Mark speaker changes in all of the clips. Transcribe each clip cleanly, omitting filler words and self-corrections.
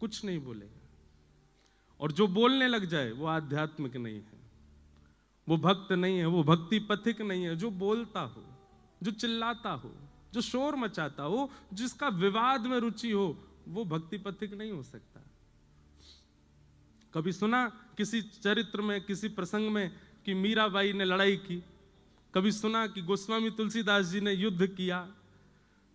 Speaker 1: कुछ नहीं बोलेगा। और जो बोलने लग जाए वो आध्यात्मिक नहीं है, वो भक्त नहीं है, वो भक्ति पथिक नहीं है। जो बोलता हो, जो चिल्लाता हो, जो शोर मचाता हो, जिसका विवाद में रुचि हो, वो भक्ति पथिक नहीं हो सकता। कभी सुना किसी चरित्र में, किसी प्रसंग में कि मीराबाई ने लड़ाई की? कभी सुना कि गोस्वामी तुलसीदास जी ने युद्ध किया?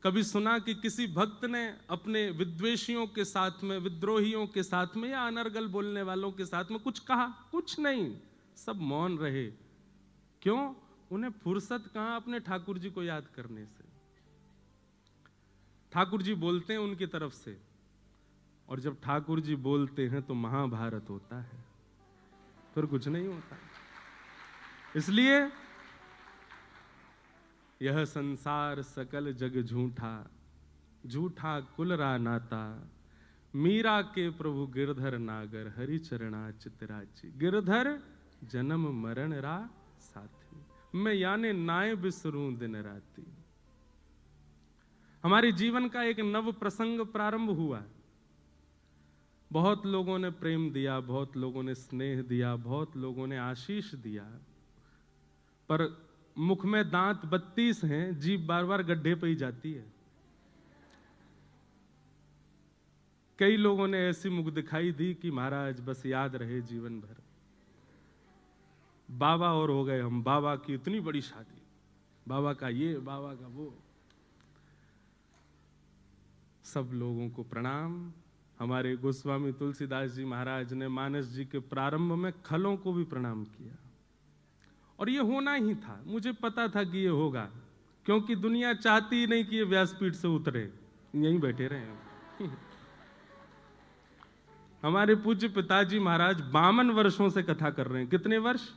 Speaker 1: कभी सुना कि किसी भक्त ने अपने विद्वेषियों के साथ में, विद्रोहियों के साथ में, या अनर्गल बोलने वालों के साथ में कुछ कहा? कुछ नहीं, सब मौन रहे। क्यों? उन्हें फुर्सत कहां अपने ठाकुर जी को याद करने से। ठाकुर जी बोलते हैं उनकी तरफ से, और जब ठाकुर जी बोलते हैं तो महाभारत होता है, फिर कुछ नहीं होता। इसलिए यह संसार सकल जग झूठा, झूठा कुलरा नाता, मीरा के प्रभु गिरधर नागर, हरि चरणा चितराची। गिरधर जन्म मरण रा साथी, मैं याने नाय बिसरूं दिन राती। हमारे जीवन का एक नव प्रसंग प्रारंभ हुआ। बहुत लोगों ने प्रेम दिया, बहुत लोगों ने स्नेह दिया, बहुत लोगों ने आशीष दिया, पर मुख में दांत 32 हैं, जीभ बार बार गड्ढे पे ही जाती है। कई लोगों ने ऐसी मुख दिखाई दी कि महाराज बस याद रहे जीवन भर। बाबा और हो गए हम, बाबा की इतनी बड़ी शादी, बाबा का ये, बाबा का वो। सब लोगों को प्रणाम। हमारे गोस्वामी तुलसीदास जी महाराज ने मानस जी के प्रारंभ में खलों को भी प्रणाम किया, और ये होना ही था। मुझे पता था कि ये होगा, क्योंकि दुनिया चाहती ही नहीं कि ये व्यासपीठ से उतरे, यहीं बैठे रहे। हमारे पूज्य पिताजी महाराज 52 वर्षों से कथा कर रहे हैं। कितने वर्ष?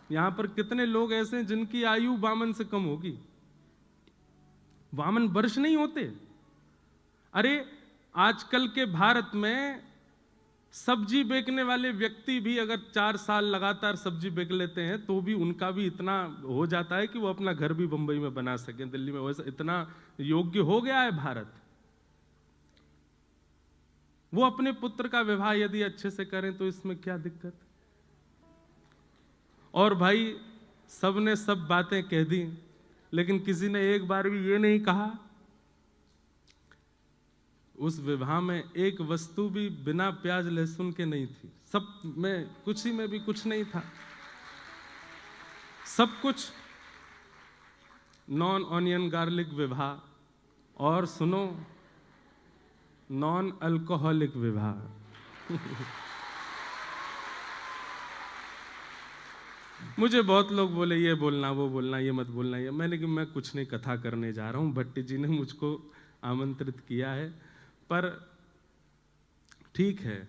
Speaker 1: यहां पर कितने लोग ऐसे हैं जिनकी आयु 52 से कम होगी? 52 वर्ष नहीं होते। अरे आजकल के भारत में सब्जी बेचने वाले व्यक्ति भी अगर 4 साल लगातार सब्जी बेच लेते हैं तो भी उनका भी इतना हो जाता है कि वो अपना घर भी बंबई में बना सके, दिल्ली में। वैसे इतना योग्य हो गया है भारत। वो अपने पुत्र का विवाह यदि अच्छे से करें तो इसमें क्या दिक्कत? और भाई सबने सब बातें कह दी, लेकिन किसी ने एक बार भी ये नहीं कहा उस विवाह में एक वस्तु भी बिना प्याज लहसुन के नहीं थी। सब में, कुछ ही में भी कुछ नहीं था। सब कुछ नॉन ऑनियन गार्लिक विवाह, और सुनो, नॉन अल्कोहलिक विवाह। मुझे बहुत लोग बोले ये बोलना, वो बोलना, ये मत बोलना, ये। मैंने कि मैं कुछ नहीं कथा करने जा रहा हूं, भट्टी जी ने मुझको आमंत्रित किया है। पर ठीक है,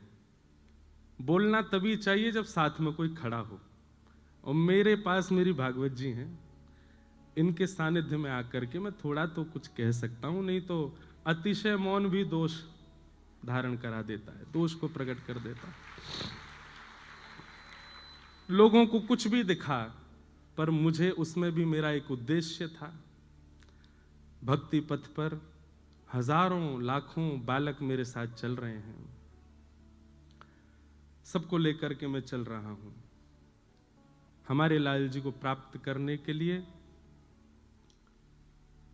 Speaker 1: बोलना तभी चाहिए जब साथ में कोई खड़ा हो। और मेरे पास मेरी भागवत जी हैं, इनके सानिध्य में आकर के मैं थोड़ा तो कुछ कह सकता हूं, नहीं तो अतिशय मौन भी दोष धारण करा देता है, दोष को प्रकट कर देता है। लोगों को कुछ भी दिखा, पर मुझे उसमें भी मेरा एक उद्देश्य था। भक्ति पथ पर हजारों लाखों बालक मेरे साथ चल रहे हैं, सबको लेकर के मैं चल रहा हूं। हमारे लाल जी को प्राप्त करने के लिए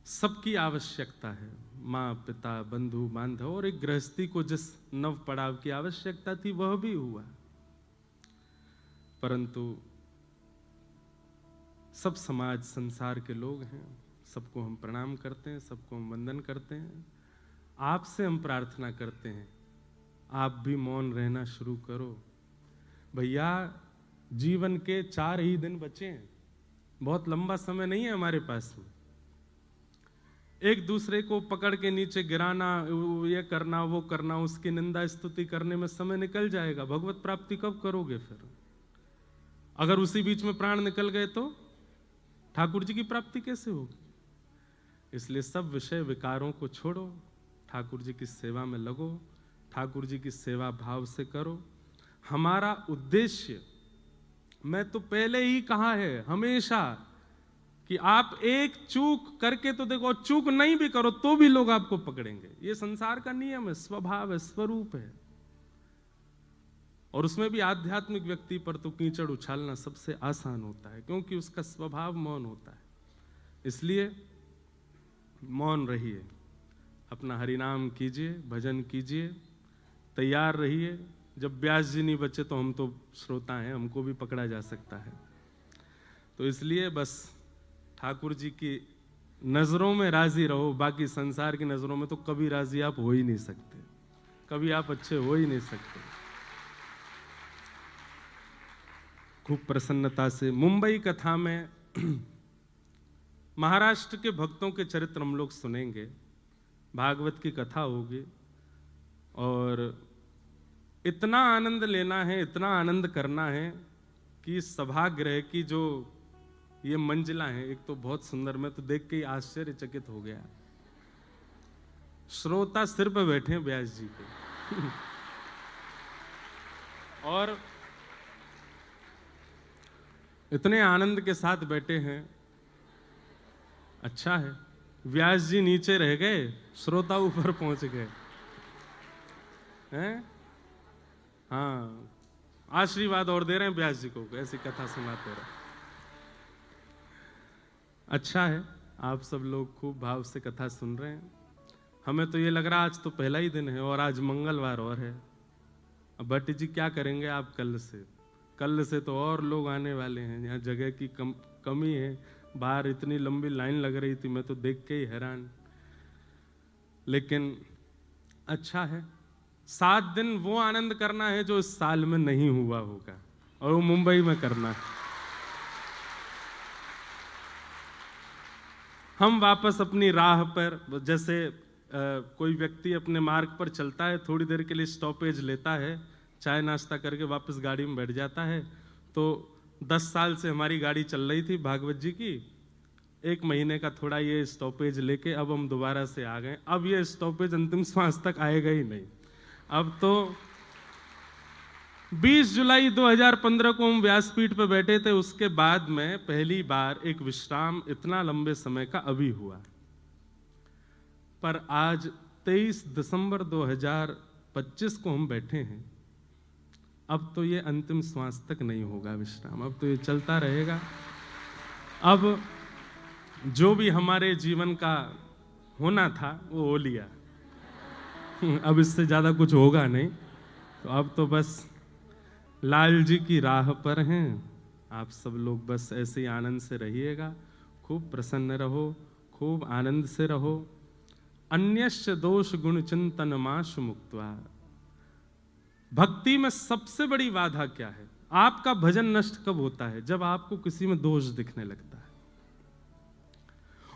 Speaker 1: सबकी आवश्यकता है। माँ, पिता, बंधु बांधव, और एक गृहस्थी को जिस नव पड़ाव की आवश्यकता थी वह भी हुआ। परंतु सब समाज, संसार के लोग हैं, सबको हम प्रणाम करते हैं, सबको हम वंदन करते हैं। आपसे हम प्रार्थना करते हैं, आप भी मौन रहना शुरू करो। भैया, जीवन के 4 ही दिन बचे हैं, बहुत लंबा समय नहीं है हमारे पास में। एक दूसरे को पकड़ के नीचे गिराना, ये करना, वो करना, उसकी निंदा स्तुति करने में समय निकल जाएगा। भगवत प्राप्ति कब करोगे फिर? अगर उसी बीच में प्राण निकल गए तो ठाकुर जी की प्राप्ति कैसे होगी? इसलिए सब विषय विकारों को छोड़ो, ठाकुर जी की सेवा में लगो, ठाकुर जी की सेवा भाव से करो। हमारा उद्देश्य, मैं तो पहले ही कहा है हमेशा, कि आप एक चूक करके तो देखो, चूक नहीं भी करो तो भी लोग आपको पकड़ेंगे। ये संसार का नियम है, स्वभाव है, स्वरूप है। और उसमें भी आध्यात्मिक व्यक्ति पर तो कीचड़ उछालना सबसे आसान होता है, क्योंकि उसका स्वभाव मौन होता है। इसलिए मौन रहिए, अपना हरिनाम कीजिए, भजन कीजिए, तैयार रहिए। जब व्यास जी नहीं बचे तो हम तो श्रोता हैं, हमको भी पकड़ा जा सकता है। तो इसलिए बस ठाकुर जी की नजरों में राजी रहो, बाकी संसार की नजरों में तो कभी राजी आप हो ही नहीं सकते, कभी आप अच्छे हो ही नहीं सकते। खूब प्रसन्नता से मुंबई कथा में महाराष्ट्र के भक्तों के चरित्र हम लोग सुनेंगे, भागवत की कथा होगी, और इतना आनंद लेना है, इतना आनंद करना है कि सभागृह की जो ये मंजिला है, एक तो बहुत सुंदर, मैं तो देख के ही आश्चर्यचकित हो गया। श्रोता सिर पे बैठे हैं व्यास जी के और इतने आनंद के साथ बैठे हैं। अच्छा है, व्यास जी नीचे रह गए, श्रोता ऊपर पहुंच गए हैं। हाँ, आशीर्वाद और दे रहे हैं व्यास जी को, ऐसी कथा सुनाते रहे। अच्छा है, आप सब लोग खूब भाव से कथा सुन रहे हैं। हमें तो ये लग रहा आज तो पहला ही दिन है और आज मंगलवार और है। अब भट्ट जी क्या करेंगे आप कल से तो और लोग आने वाले हैं। यहाँ जगह की कमी है, बाहर इतनी लंबी लाइन लग रही थी, मैं तो देख के ही हैरान। लेकिन अच्छा है, 7 दिन वो आनंद करना है जो इस साल में नहीं हुआ होगा, और वो मुंबई में करना है। हम वापस अपनी राह पर, जैसे कोई व्यक्ति अपने मार्ग पर चलता है, थोड़ी देर के लिए स्टॉपेज लेता है, चाय नाश्ता करके वापस गाड़ी में बैठ जाता है। तो 10 साल से हमारी गाड़ी चल रही थी भागवत जी की, 1 महीने का थोड़ा ये स्टॉपेज लेके अब हम दोबारा से आ गए। अब ये स्टॉपेज अंतिम श्वास तक आएगा ही नहीं। अब तो 20 जुलाई 2015 को हम व्यासपीठ पर बैठे थे, उसके बाद में पहली बार एक विश्राम इतना लंबे समय का अभी हुआ। पर आज 23 दिसंबर 2025 को हम बैठे हैं। अब तो ये अंतिम श्वास तक नहीं होगा विश्राम, अब तो ये चलता रहेगा। अब जो भी हमारे जीवन का होना था वो हो लिया, अब इससे ज्यादा कुछ होगा नहीं। तो अब तो बस लाल जी की राह पर हैं। आप सब लोग बस ऐसे ही आनंद से रहिएगा, खूब प्रसन्न रहो, खूब आनंद से रहो। अन्यस्य दोष गुण चिंतन माशु मुक्त्वा। भक्ति में सबसे बड़ी बाधा क्या है? आपका भजन नष्ट कब होता है? जब आपको किसी में दोष दिखने लगता है।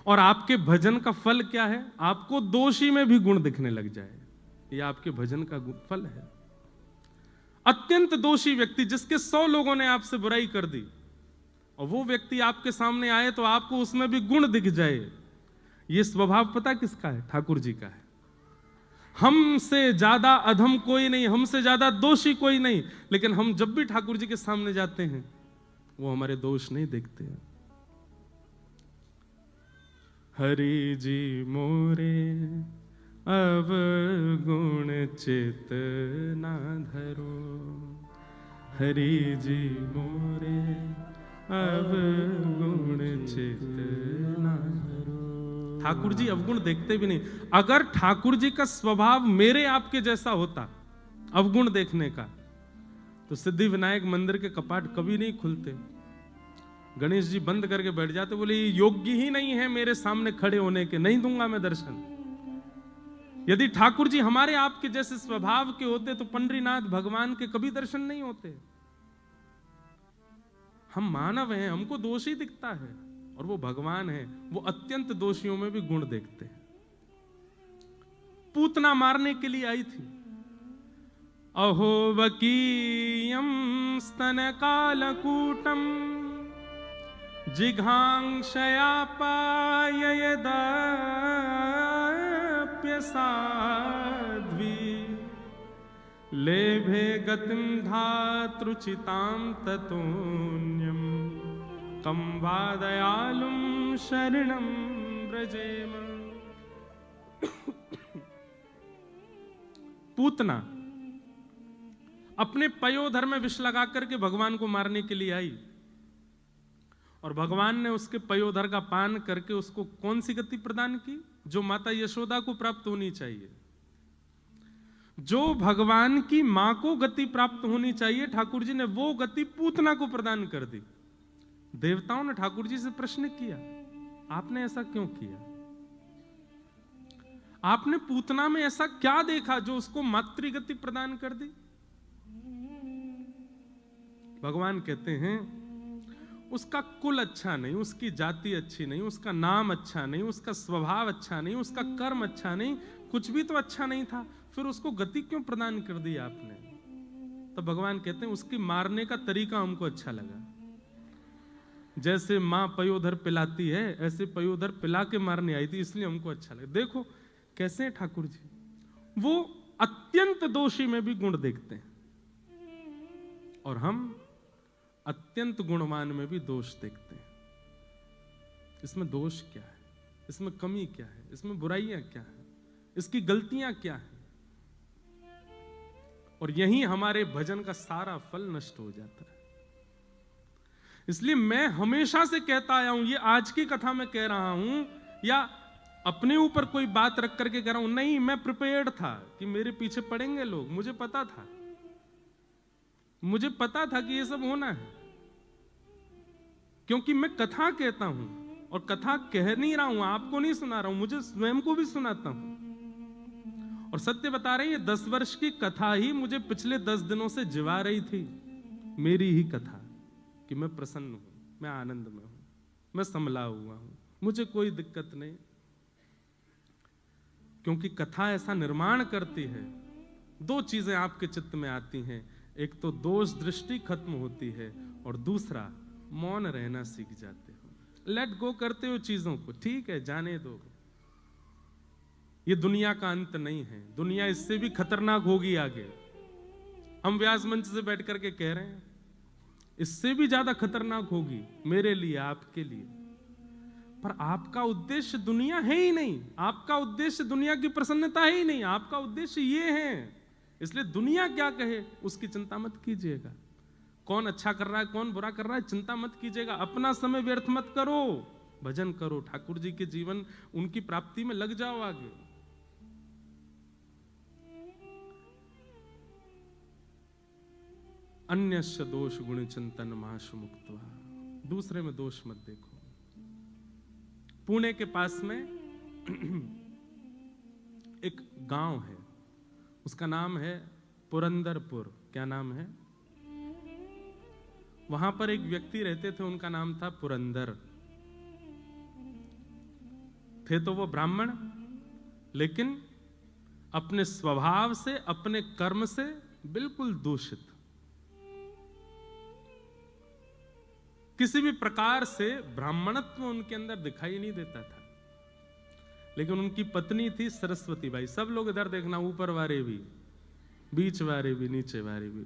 Speaker 1: और आपके भजन का फल क्या है? आपको दोषी में भी गुण दिखने लग जाए, यह आपके भजन का फल है। अत्यंत दोषी व्यक्ति, जिसके 100 लोगों ने आपसे बुराई कर दी, और वो व्यक्ति आपके सामने आए तो आपको उसमें भी गुण दिख जाए, ये स्वभाव पता किसका है? ठाकुर जी का है। हमसे ज्यादा अधम कोई नहीं, हमसे ज्यादा दोषी कोई नहीं, लेकिन हम जब भी ठाकुर जी के सामने जाते हैं वो हमारे दोष नहीं देखते हैं। हरि जी मोरे अब गुण चित ना धरो, हरि जी मोरे अब गुण चित ना धरो। ठाकुर जी अवगुण देखते भी नहीं। अगर ठाकुर जी का स्वभाव मेरे आपके जैसा होता अवगुण देखने का, तो सिद्धि विनायक मंदिर के कपाट कभी नहीं खुलते। गणेश जी बंद करके बैठ जाते, बोले ये योग्य ही नहीं है मेरे सामने खड़े होने के, नहीं दूंगा मैं दर्शन। यदि ठाकुर जी हमारे आपके जैसे स्वभाव के होते तो पंडरीनाथ भगवान के कभी दर्शन नहीं होते। हम मानव हैं, हमको दोषी दिखता है, और वो भगवान है, वो अत्यंत दोषियों में भी गुण देखते हैं। पूतना मारने के लिए आई थी। अहो वकीयम स्तन कालकूटम जिघांक्षया पाययदाप्य साध्वी लेभे गतिम धातृचितां ततोन्यम कम वा दयालुम शरणं व्रजेम। पूतना अपने पयोधर में विष लगा करके भगवान को मारने के लिए आई, और भगवान ने उसके पयोधर का पान करके उसको कौन सी गति प्रदान की? जो माता यशोदा को प्राप्त होनी चाहिए, जो भगवान की मां को गति प्राप्त होनी चाहिए, ठाकुर जी ने वो गति पूतना को प्रदान कर दी। देवताओं ने ठाकुर जी से प्रश्न किया, आपने ऐसा क्यों किया? आपने पूतना में ऐसा क्या देखा जो उसको मातृगति प्रदान कर दी? भगवान कहते हैं, उसका कुल अच्छा नहीं, उसकी जाति अच्छी नहीं, उसका नाम अच्छा नहीं, उसका स्वभाव अच्छा नहीं, उसका कर्म अच्छा नहीं, कुछ भी तो अच्छा नहीं था, फिर उसको गति क्यों प्रदान कर दी आपने? तो भगवान कहते हैं, उसकी मारने का तरीका हमको अच्छा लगा। जैसे मां पयोधर पिलाती है, ऐसे पयोधर पिला के मारने आई थी, इसलिए हमको अच्छा लगा। देखो कैसे हैं ठाकुर जी, वो अत्यंत दोषी में भी गुण देखते हैं, और हम अत्यंत गुणवान में भी दोष देखते हैं। इसमें दोष क्या है? इसमें कमी क्या है? इसमें बुराइयां क्या है? इसकी गलतियां क्या है? और यही हमारे भजन का सारा फल नष्ट हो जाता है। इसलिए मैं हमेशा से कहता आया हूं, ये आज की कथा में कह रहा हूं या अपने ऊपर कोई बात रख करके कह रहा हूं, नहीं, मैं प्रिपेयर्ड था कि मेरे पीछे पड़ेंगे लोग, मुझे पता था, मुझे पता था कि ये सब होना है, क्योंकि मैं कथा कहता हूं, और कथा कह नहीं रहा हूं, आपको नहीं सुना रहा हूं, मुझे स्वयं को भी सुनाता हूं। और सत्य बता रहे हैं, ये 10 वर्ष की कथा ही मुझे पिछले 10 दिनों से जिवा रही थी, मेरी ही कथा, कि मैं प्रसन्न हूं, मैं आनंद में हूं, मैं संभला हुआ हूं, मुझे कोई दिक्कत नहीं, क्योंकि कथा ऐसा निर्माण करती है। 2 चीजें आपके चित्त में आती हैं, एक तो दोष दृष्टि खत्म होती है, और दूसरा मौन रहना सीख जाते हो, लेट गो करते हो चीजों को, ठीक है जाने दो, ये दुनिया का अंत नहीं है, दुनिया इससे भी खतरनाक होगी आगे। हम व्यास मंच से बैठ करके कह रहे हैं, इससे भी ज्यादा खतरनाक होगी मेरे लिए, आपके लिए। पर आपका उद्देश्य दुनिया है ही नहीं, आपका उद्देश्य दुनिया की प्रसन्नता है ही नहीं, आपका उद्देश्य ये है। इसलिए दुनिया क्या कहे उसकी चिंता मत कीजिएगा, कौन अच्छा कर रहा है कौन बुरा कर रहा है चिंता मत कीजिएगा, अपना समय व्यर्थ मत करो, भजन करो, ठाकुर जी के जीवन उनकी प्राप्ति में लग जाओ आगे। अन्यस्य दोष गुण चिंतन माशु मुक्त्वा, दूसरे में दोष मत देखो। पुणे के पास में एक गांव है, उसका नाम है पुरंदरपुर। क्या नाम है? वहां पर एक व्यक्ति रहते थे, उनका नाम था पुरंदर। थे तो वो ब्राह्मण, लेकिन अपने स्वभाव से, अपने कर्म से बिल्कुल दूषित, किसी भी प्रकार से ब्राह्मणत्व उनके अंदर दिखाई नहीं देता था। लेकिन उनकी पत्नी थी सरस्वती बाई। सब लोग इधर देखना, ऊपर वाले भी, बीच वाले भी, नीचे वाले भी,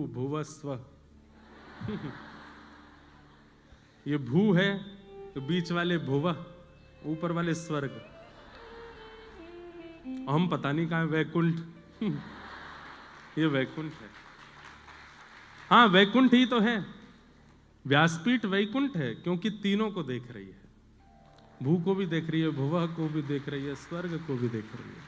Speaker 1: भूवस्व ये भू है तो बीच वाले भुव, ऊपर वाले स्वर्ग, हम पता नहीं कहां वैकुंठ ये वैकुंठ है। हाँ वैकुंठ ही तो है, व्यासपीठ वैकुंठ है, क्योंकि तीनों को देख रही है, भू को भी देख रही है, भुवः को भी देख रही है, स्वर्ग को भी देख रही है।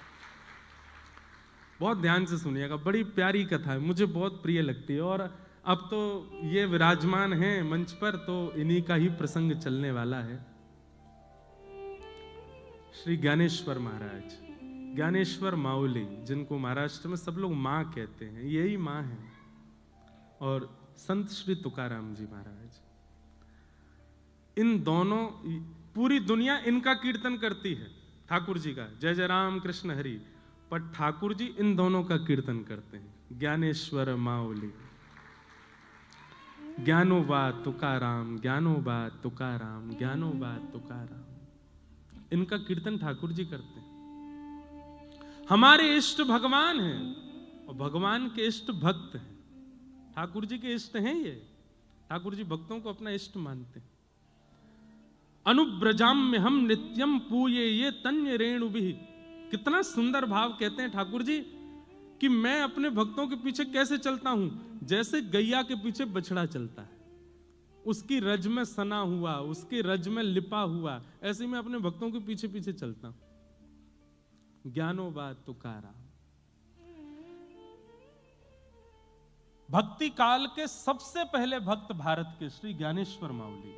Speaker 1: बहुत ध्यान से सुनिएगा, बड़ी प्यारी कथा है, मुझे बहुत प्रिय लगती है। और अब तो ये विराजमान है मंच पर, तो इन्हीं का ही प्रसंग चलने वाला है। श्री ज्ञानेश्वर महाराज, ज्ञानेश्वर माउली, जिनको महाराष्ट्र में सब लोग माँ कहते हैं, यही माँ है। और संत श्री तुकाराम जी महाराज, इन दोनों, पूरी दुनिया इनका कीर्तन करती है, ठाकुर जी का, जय जय राम कृष्ण हरि, पर ठाकुर जी इन दोनों का कीर्तन करते हैं। ज्ञानेश्वर माउली, ज्ञानोबा तुकाराम, ज्ञानोबा तुकाराम, ज्ञानोबा तुकाराम, इनका कीर्तन ठाकुर जी करते हैं। हमारे इष्ट भगवान हैं, और भगवान के इष्ट भक्त हैं, ठाकुर जी के इष्ट हैं ये। ठाकुर जी भक्तों को अपना इष्ट मानते हैं। अनुब्रजाम्य हम नित्यम पूये ये तन्य रेणुभिः। कितना सुंदर भाव कहते हैं ठाकुर जी कि मैं अपने भक्तों के पीछे कैसे चलता हूं, जैसे गैया के पीछे बछड़ा चलता है, उसकी रज में सना हुआ, उसकी रज में लिपा हुआ, ऐसे मैं अपने भक्तों के पीछे पीछे चलता हूं। ज्ञानोबा तुकाराम। भक्ति काल के सबसे पहले भक्त भारत के श्री ज्ञानेश्वर माउली,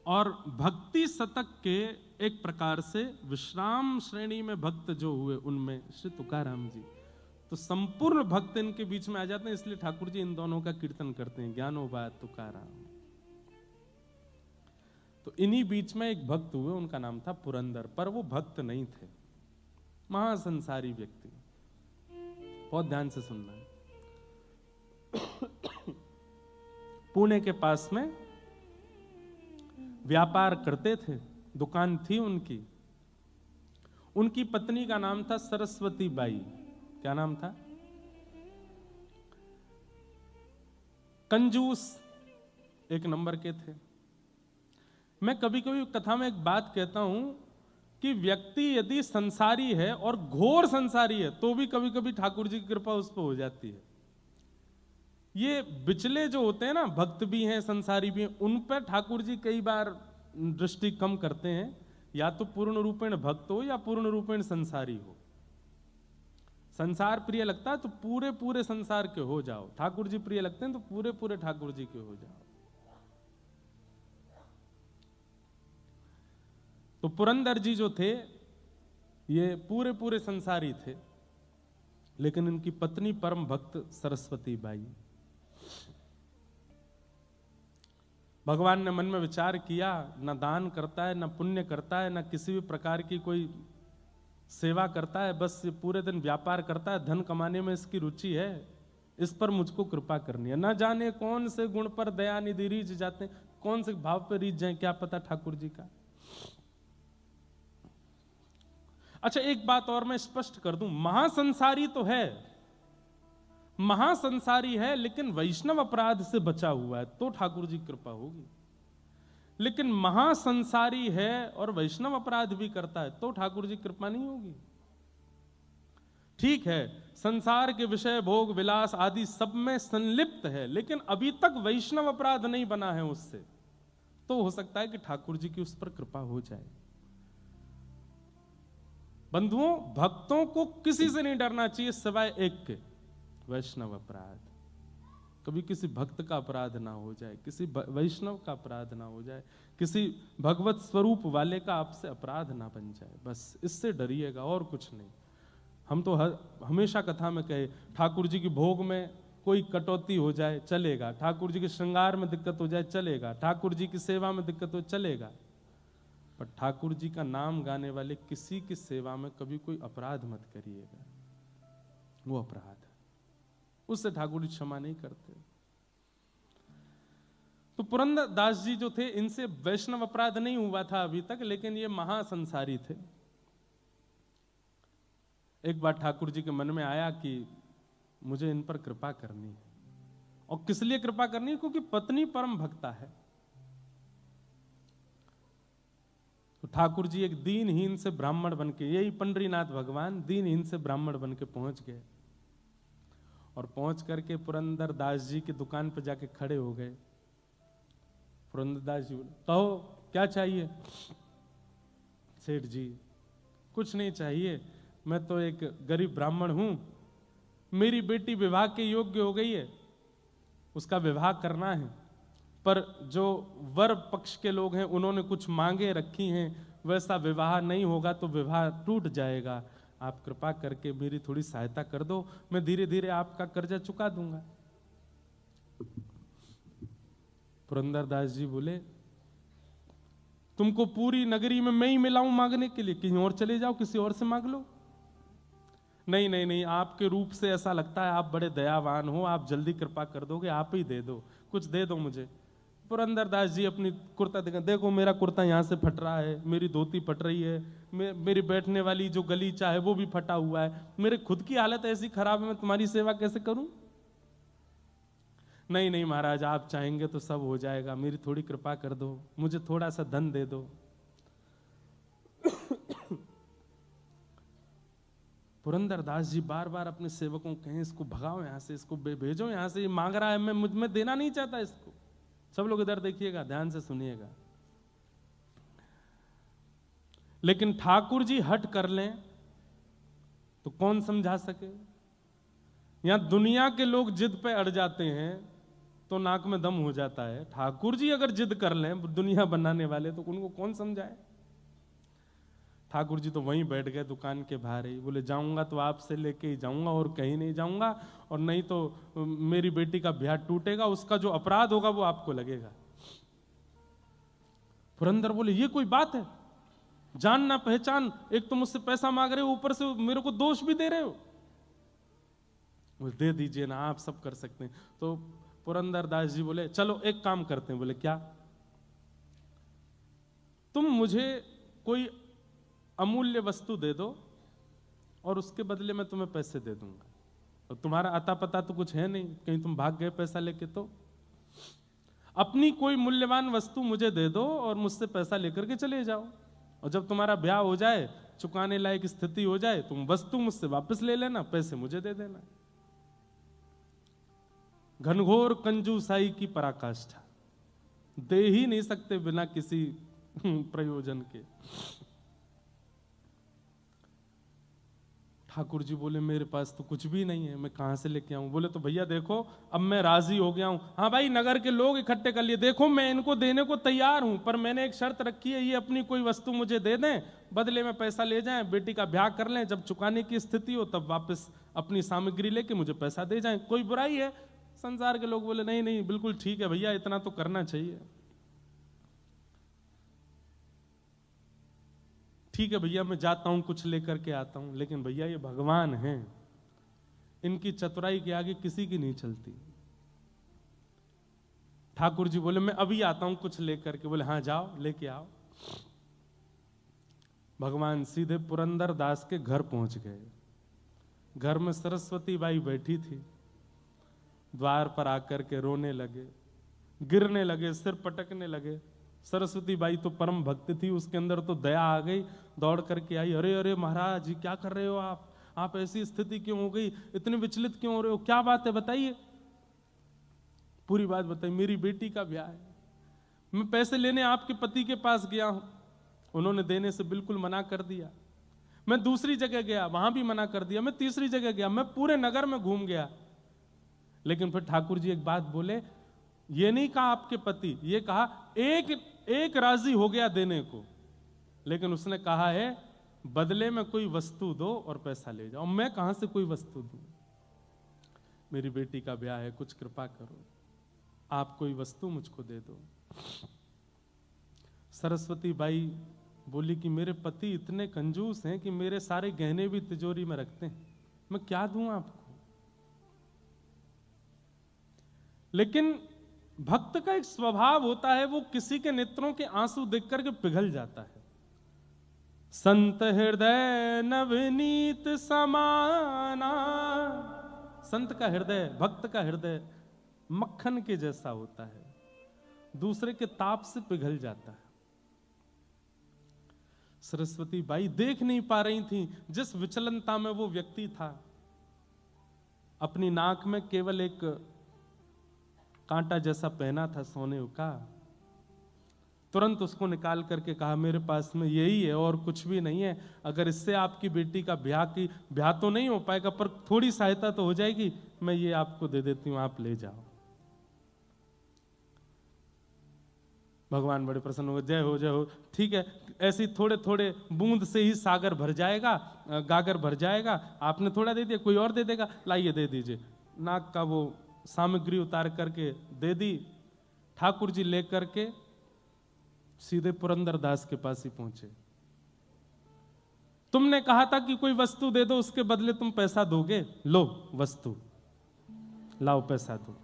Speaker 1: और भक्ति शतक के एक प्रकार से विश्राम श्रेणी में भक्त जो हुए उनमें श्री तुकाराम जी। तो संपूर्ण भक्त इनके बीच में आ जाते हैं, इसलिए ठाकुर जी इन दोनों का कीर्तन करते हैं, ज्ञानोबा तुकाराम। तो इन्हीं बीच में एक भक्त हुए, उनका नाम था पुरंदर, पर वो भक्त नहीं थे, महासंसारी व्यक्ति। बहुत ध्यान से सुनना है। पुणे के पास में व्यापार करते थे, दुकान थी उनकी। उनकी पत्नी का नाम था सरस्वती बाई। क्या नाम था? कंजूस एक नंबर के थे। मैं कभी कभी कथा में एक बात कहता हूं कि व्यक्ति यदि संसारी है और घोर संसारी है तो भी कभी कभी ठाकुर जी की कृपा उस पर हो जाती है। ये बिचले जो होते हैं ना, भक्त भी हैं संसारी भी हैं, उन पर ठाकुर जी कई बार दृष्टि कम करते हैं, या तो पूर्ण रूपेण भक्त हो या पूर्ण रूपेण संसारी हो। संसार प्रिय लगता है तो पूरे पूरे संसार के हो जाओ, ठाकुर जी प्रिय लगते हैं तो पूरे पूरे ठाकुर जी के हो जाओ। तो पुरंदर जी जो थे ये पूरे पूरे संसारी थे, लेकिन इनकी पत्नी परम भक्त सरस्वती बाई। भगवान ने मन में विचार किया, न दान करता है, न पुण्य करता है, न किसी भी प्रकार की कोई सेवा करता है, बस ये पूरे दिन व्यापार करता है, धन कमाने में इसकी रुचि है, इस पर मुझको कृपा करनी है। न जाने कौन से गुण पर दया निधि रीझ जाते हैं, कौन से भाव पर रीझ जाए, क्या पता ठाकुर जी का। अच्छा, एक बात और मैं स्पष्ट कर दूं, महासंसारी तो है, महासंसारी है, लेकिन वैष्णव अपराध से बचा हुआ है तो ठाकुर जी कृपा होगी। लेकिन महासंसारी है और वैष्णव अपराध भी करता है तो ठाकुर जी कृपा नहीं होगी। ठीक है, संसार के विषय भोग विलास आदि सब में संलिप्त है, लेकिन अभी तक वैष्णव अपराध नहीं बना है उससे, तो हो सकता है कि ठाकुर जी की उस पर कृपा हो जाए। बंधुओं, भक्तों को किसी से नहीं डरना चाहिए सिवाय एक के, वैष्णव अपराध। कभी किसी भक्त का अपराध ना हो जाए, किसी वैष्णव का अपराध ना हो जाए, किसी भगवत स्वरूप वाले का आपसे अपराध ना बन जाए, बस इससे डरिएगा और कुछ नहीं। हम तो हमेशा कथा में कहे, ठाकुर जी की भोग में कोई कटौती हो जाए चलेगा, ठाकुर जी के श्रृंगार में दिक्कत हो जाए चलेगा, ठाकुर जी की सेवा में दिक्कत हो चलेगा, पर ठाकुर जी का नाम गाने वाले किसी की सेवा में कभी कोई अपराध मत करिएगा, वो अपराध है, उससे ठाकुर जी क्षमा नहीं करते। तो पुरंदर दास जी जो थे, इनसे वैष्णव अपराध नहीं हुआ था अभी तक, लेकिन ये महासंसारी थे। एक बार ठाकुर जी के मन में आया कि मुझे इन पर कृपा करनी है, और किस लिए कृपा करनी है? क्योंकि पत्नी परम भक्ता है। तो ठाकुर जी एक दीनहीन से ब्राह्मण बनके, यही पंडरीनाथ भगवान दीनहीन से ब्राह्मण बनके पहुंच गए, और पहुंच करके पुरंदर दास जी की दुकान पर जाके खड़े हो गए। पुरंदर दास जी बोले, कहो क्या चाहिए? सेठ जी, कुछ नहीं चाहिए, मैं तो एक गरीब ब्राह्मण हूं, मेरी बेटी विवाह के योग्य हो गई है, उसका विवाह करना है, पर जो वर पक्ष के लोग हैं उन्होंने कुछ मांगे रखी हैं, वैसा विवाह नहीं होगा तो विवाह टूट जाएगा, आप कृपा करके मेरी थोड़ी सहायता कर दो, मैं धीरे धीरे आपका कर्जा चुका दूंगा। पुरंदर दास जी बोले, तुमको पूरी नगरी में मैं ही मिलाऊं मांगने के लिए, कहीं और चले जाओ, किसी और से मांग लो। नहीं नहीं नहीं, आपके रूप से ऐसा लगता है आप बड़े दयावान हो, आप जल्दी कृपा कर दोगे, आप ही दे दो, कुछ दे दो मुझे। पुरंदर दास जी अपनी कुर्ता दिखा, देखो मेरा कुर्ता यहाँ से फट रहा है, मेरी धोती फट रही है, मेरी बैठने वाली जो गलीचा है वो भी फटा हुआ है, मेरे खुद की हालत ऐसी खराब है, मैं तुम्हारी सेवा कैसे करूं? नहीं नहीं महाराज, आप चाहेंगे तो सब हो जाएगा, मेरी थोड़ी कृपा कर दो, मुझे थोड़ा सा धन दे दो। पुरंदरदास जी बार बार अपने सेवकों को कहें इसको भगाओ यहां से, इसको भेजो यहां से, ये मांग रहा है, मैं मुझ में देना नहीं चाहता इसको। सब लोग इधर देखिएगा, ध्यान से सुनिएगा। लेकिन ठाकुर जी हट कर लें तो कौन समझा सके। यहां दुनिया के लोग जिद पे अड़ जाते हैं तो नाक में दम हो जाता है, ठाकुर जी अगर जिद कर लें दुनिया बनाने वाले तो उनको कौन समझाए। ठाकुर जी तो वहीं बैठ गए दुकान के बाहर ही, बोले जाऊंगा तो आपसे लेके ही जाऊंगा और कहीं नहीं जाऊंगा, और नहीं तो मेरी बेटी का ब्याह टूटेगा, उसका जो अपराध होगा वो आपको लगेगा। पुरंदर बोले ये कोई बात है, जान ना पहचान, एक तो मुझसे पैसा मांग रहे हो, ऊपर से मेरे को दोष भी दे रहे हो। बोले दे दीजिए ना, आप सब कर सकते हैं। तो पुरंदरदास जी बोले चलो एक काम करते हैं। बोले क्या? तुम मुझे कोई अमूल्य वस्तु दे दो और उसके बदले में तुम्हें पैसे दे दूंगा, और तुम्हारा अता पता तो कुछ है नहीं, कहीं तुम भाग गए पैसा लेके, तो अपनी कोई मूल्यवान वस्तु मुझे दे दो और मुझसे पैसा लेकर के चले जाओ, और जब तुम्हारा ब्याह हो जाए, चुकाने लायक स्थिति हो जाए, तुम वस्तु मुझसे वापस ले लेना, पैसे मुझे दे देना। घनघोर कंजूसाई की पराकाष्ठा, दे ही नहीं सकते बिना किसी प्रयोजन के। ठाकुर जी बोले मेरे पास तो कुछ भी नहीं है, मैं कहां से लेके आऊं। बोले तो भैया देखो अब मैं राजी हो गया हूं, हाँ भाई नगर के लोग इकट्ठे कर लिए, देखो मैं इनको देने को तैयार हूं, पर मैंने एक शर्त रखी है, ये अपनी कोई वस्तु मुझे दे दें, बदले में पैसा ले जाएं, बेटी का ब्याह कर लें, जब चुकाने की स्थिति हो तब वापस अपनी सामग्री लेके मुझे पैसा दे जाएं, कोई बुराई है? संसार के लोग बोले नहीं नहीं बिल्कुल ठीक है भैया, इतना तो करना चाहिए। ठीक है भैया मैं जाता हूं, कुछ लेकर के आता हूं, लेकिन भैया ये भगवान हैं, इनकी चतुराई के आगे किसी की नहीं चलती। ठाकुर जी बोले मैं अभी आता हूं कुछ लेकर के। बोले हाँ जाओ लेके आओ। भगवान सीधे पुरंदर दास के घर पहुंच गए। घर में सरस्वती बाई बैठी थी, द्वार पर आकर के रोने लगे, गिरने लगे, सिर पटकने लगे। सरस्वती बाई तो परम भक्त थी, उसके अंदर तो दया आ गई, दौड़ करके आई, अरे अरे महाराज जी क्या कर रहे हो आप ऐसी स्थिति क्यों हो गई, इतने विचलित क्यों हो रहे हो, क्या बात है बताइए। पूरी बात बताइए। मेरी बेटी का ब्याह है, मैं पैसे लेने आपके पति के पास गया हूं, उन्होंने देने से बिल्कुल मना कर दिया। मैं दूसरी जगह गया, वहां भी मना कर दिया। मैं तीसरी जगह गया, मैं पूरे नगर में घूम गया, लेकिन फिर ठाकुर जी एक बात बोले, ये नहीं कहा आपके पति, ये कहा एक राजी हो गया देने को, लेकिन उसने कहा है बदले में कोई वस्तु दो और पैसा ले जाओ। मैं कहां से कोई वस्तु दूं, मेरी बेटी का ब्याह है, कुछ कृपा करो, आप कोई वस्तु मुझको दे दो। सरस्वती बाई बोली कि मेरे पति इतने कंजूस हैं कि मेरे सारे गहने भी तिजोरी में रखते हैं, मैं क्या दूं आपको। लेकिन भक्त का एक स्वभाव होता है, वो किसी के नेत्रों के आंसू देख करके पिघल जाता है। संत हृदय नवनीत समाना, संत का हृदय, भक्त का हृदय मक्खन के जैसा होता है, दूसरे के ताप से पिघल जाता है। सरस्वती बाई देख नहीं पा रही थी जिस विचलनता में वो व्यक्ति था। अपनी नाक में केवल एक कांटा जैसा पहना था सोने का, तुरंत उसको निकाल करके कहा मेरे पास में यही है और कुछ भी नहीं है, अगर इससे आपकी बेटी का ब्याह तो नहीं हो पाएगा पर थोड़ी सहायता तो हो जाएगी, मैं ये आपको दे देती हूं, आप ले जाओ। भगवान बड़े प्रसन्न हो गए, जय हो जय हो, ठीक है, ऐसी थोड़े थोड़े बूंद से ही सागर भर जाएगा, गागर भर जाएगा, आपने थोड़ा दे दिया कोई और दे देगा, लाइए दे दीजिए। नाक का वो सामग्री उतार करके दे दी। ठाकुर जी लेकर के सीधे पुरंदर दास के पास ही पहुंचे। तुमने कहा था कि कोई वस्तु दे दो, उसके बदले तुम पैसा दोगे, लो वस्तु, लाओ पैसा दो।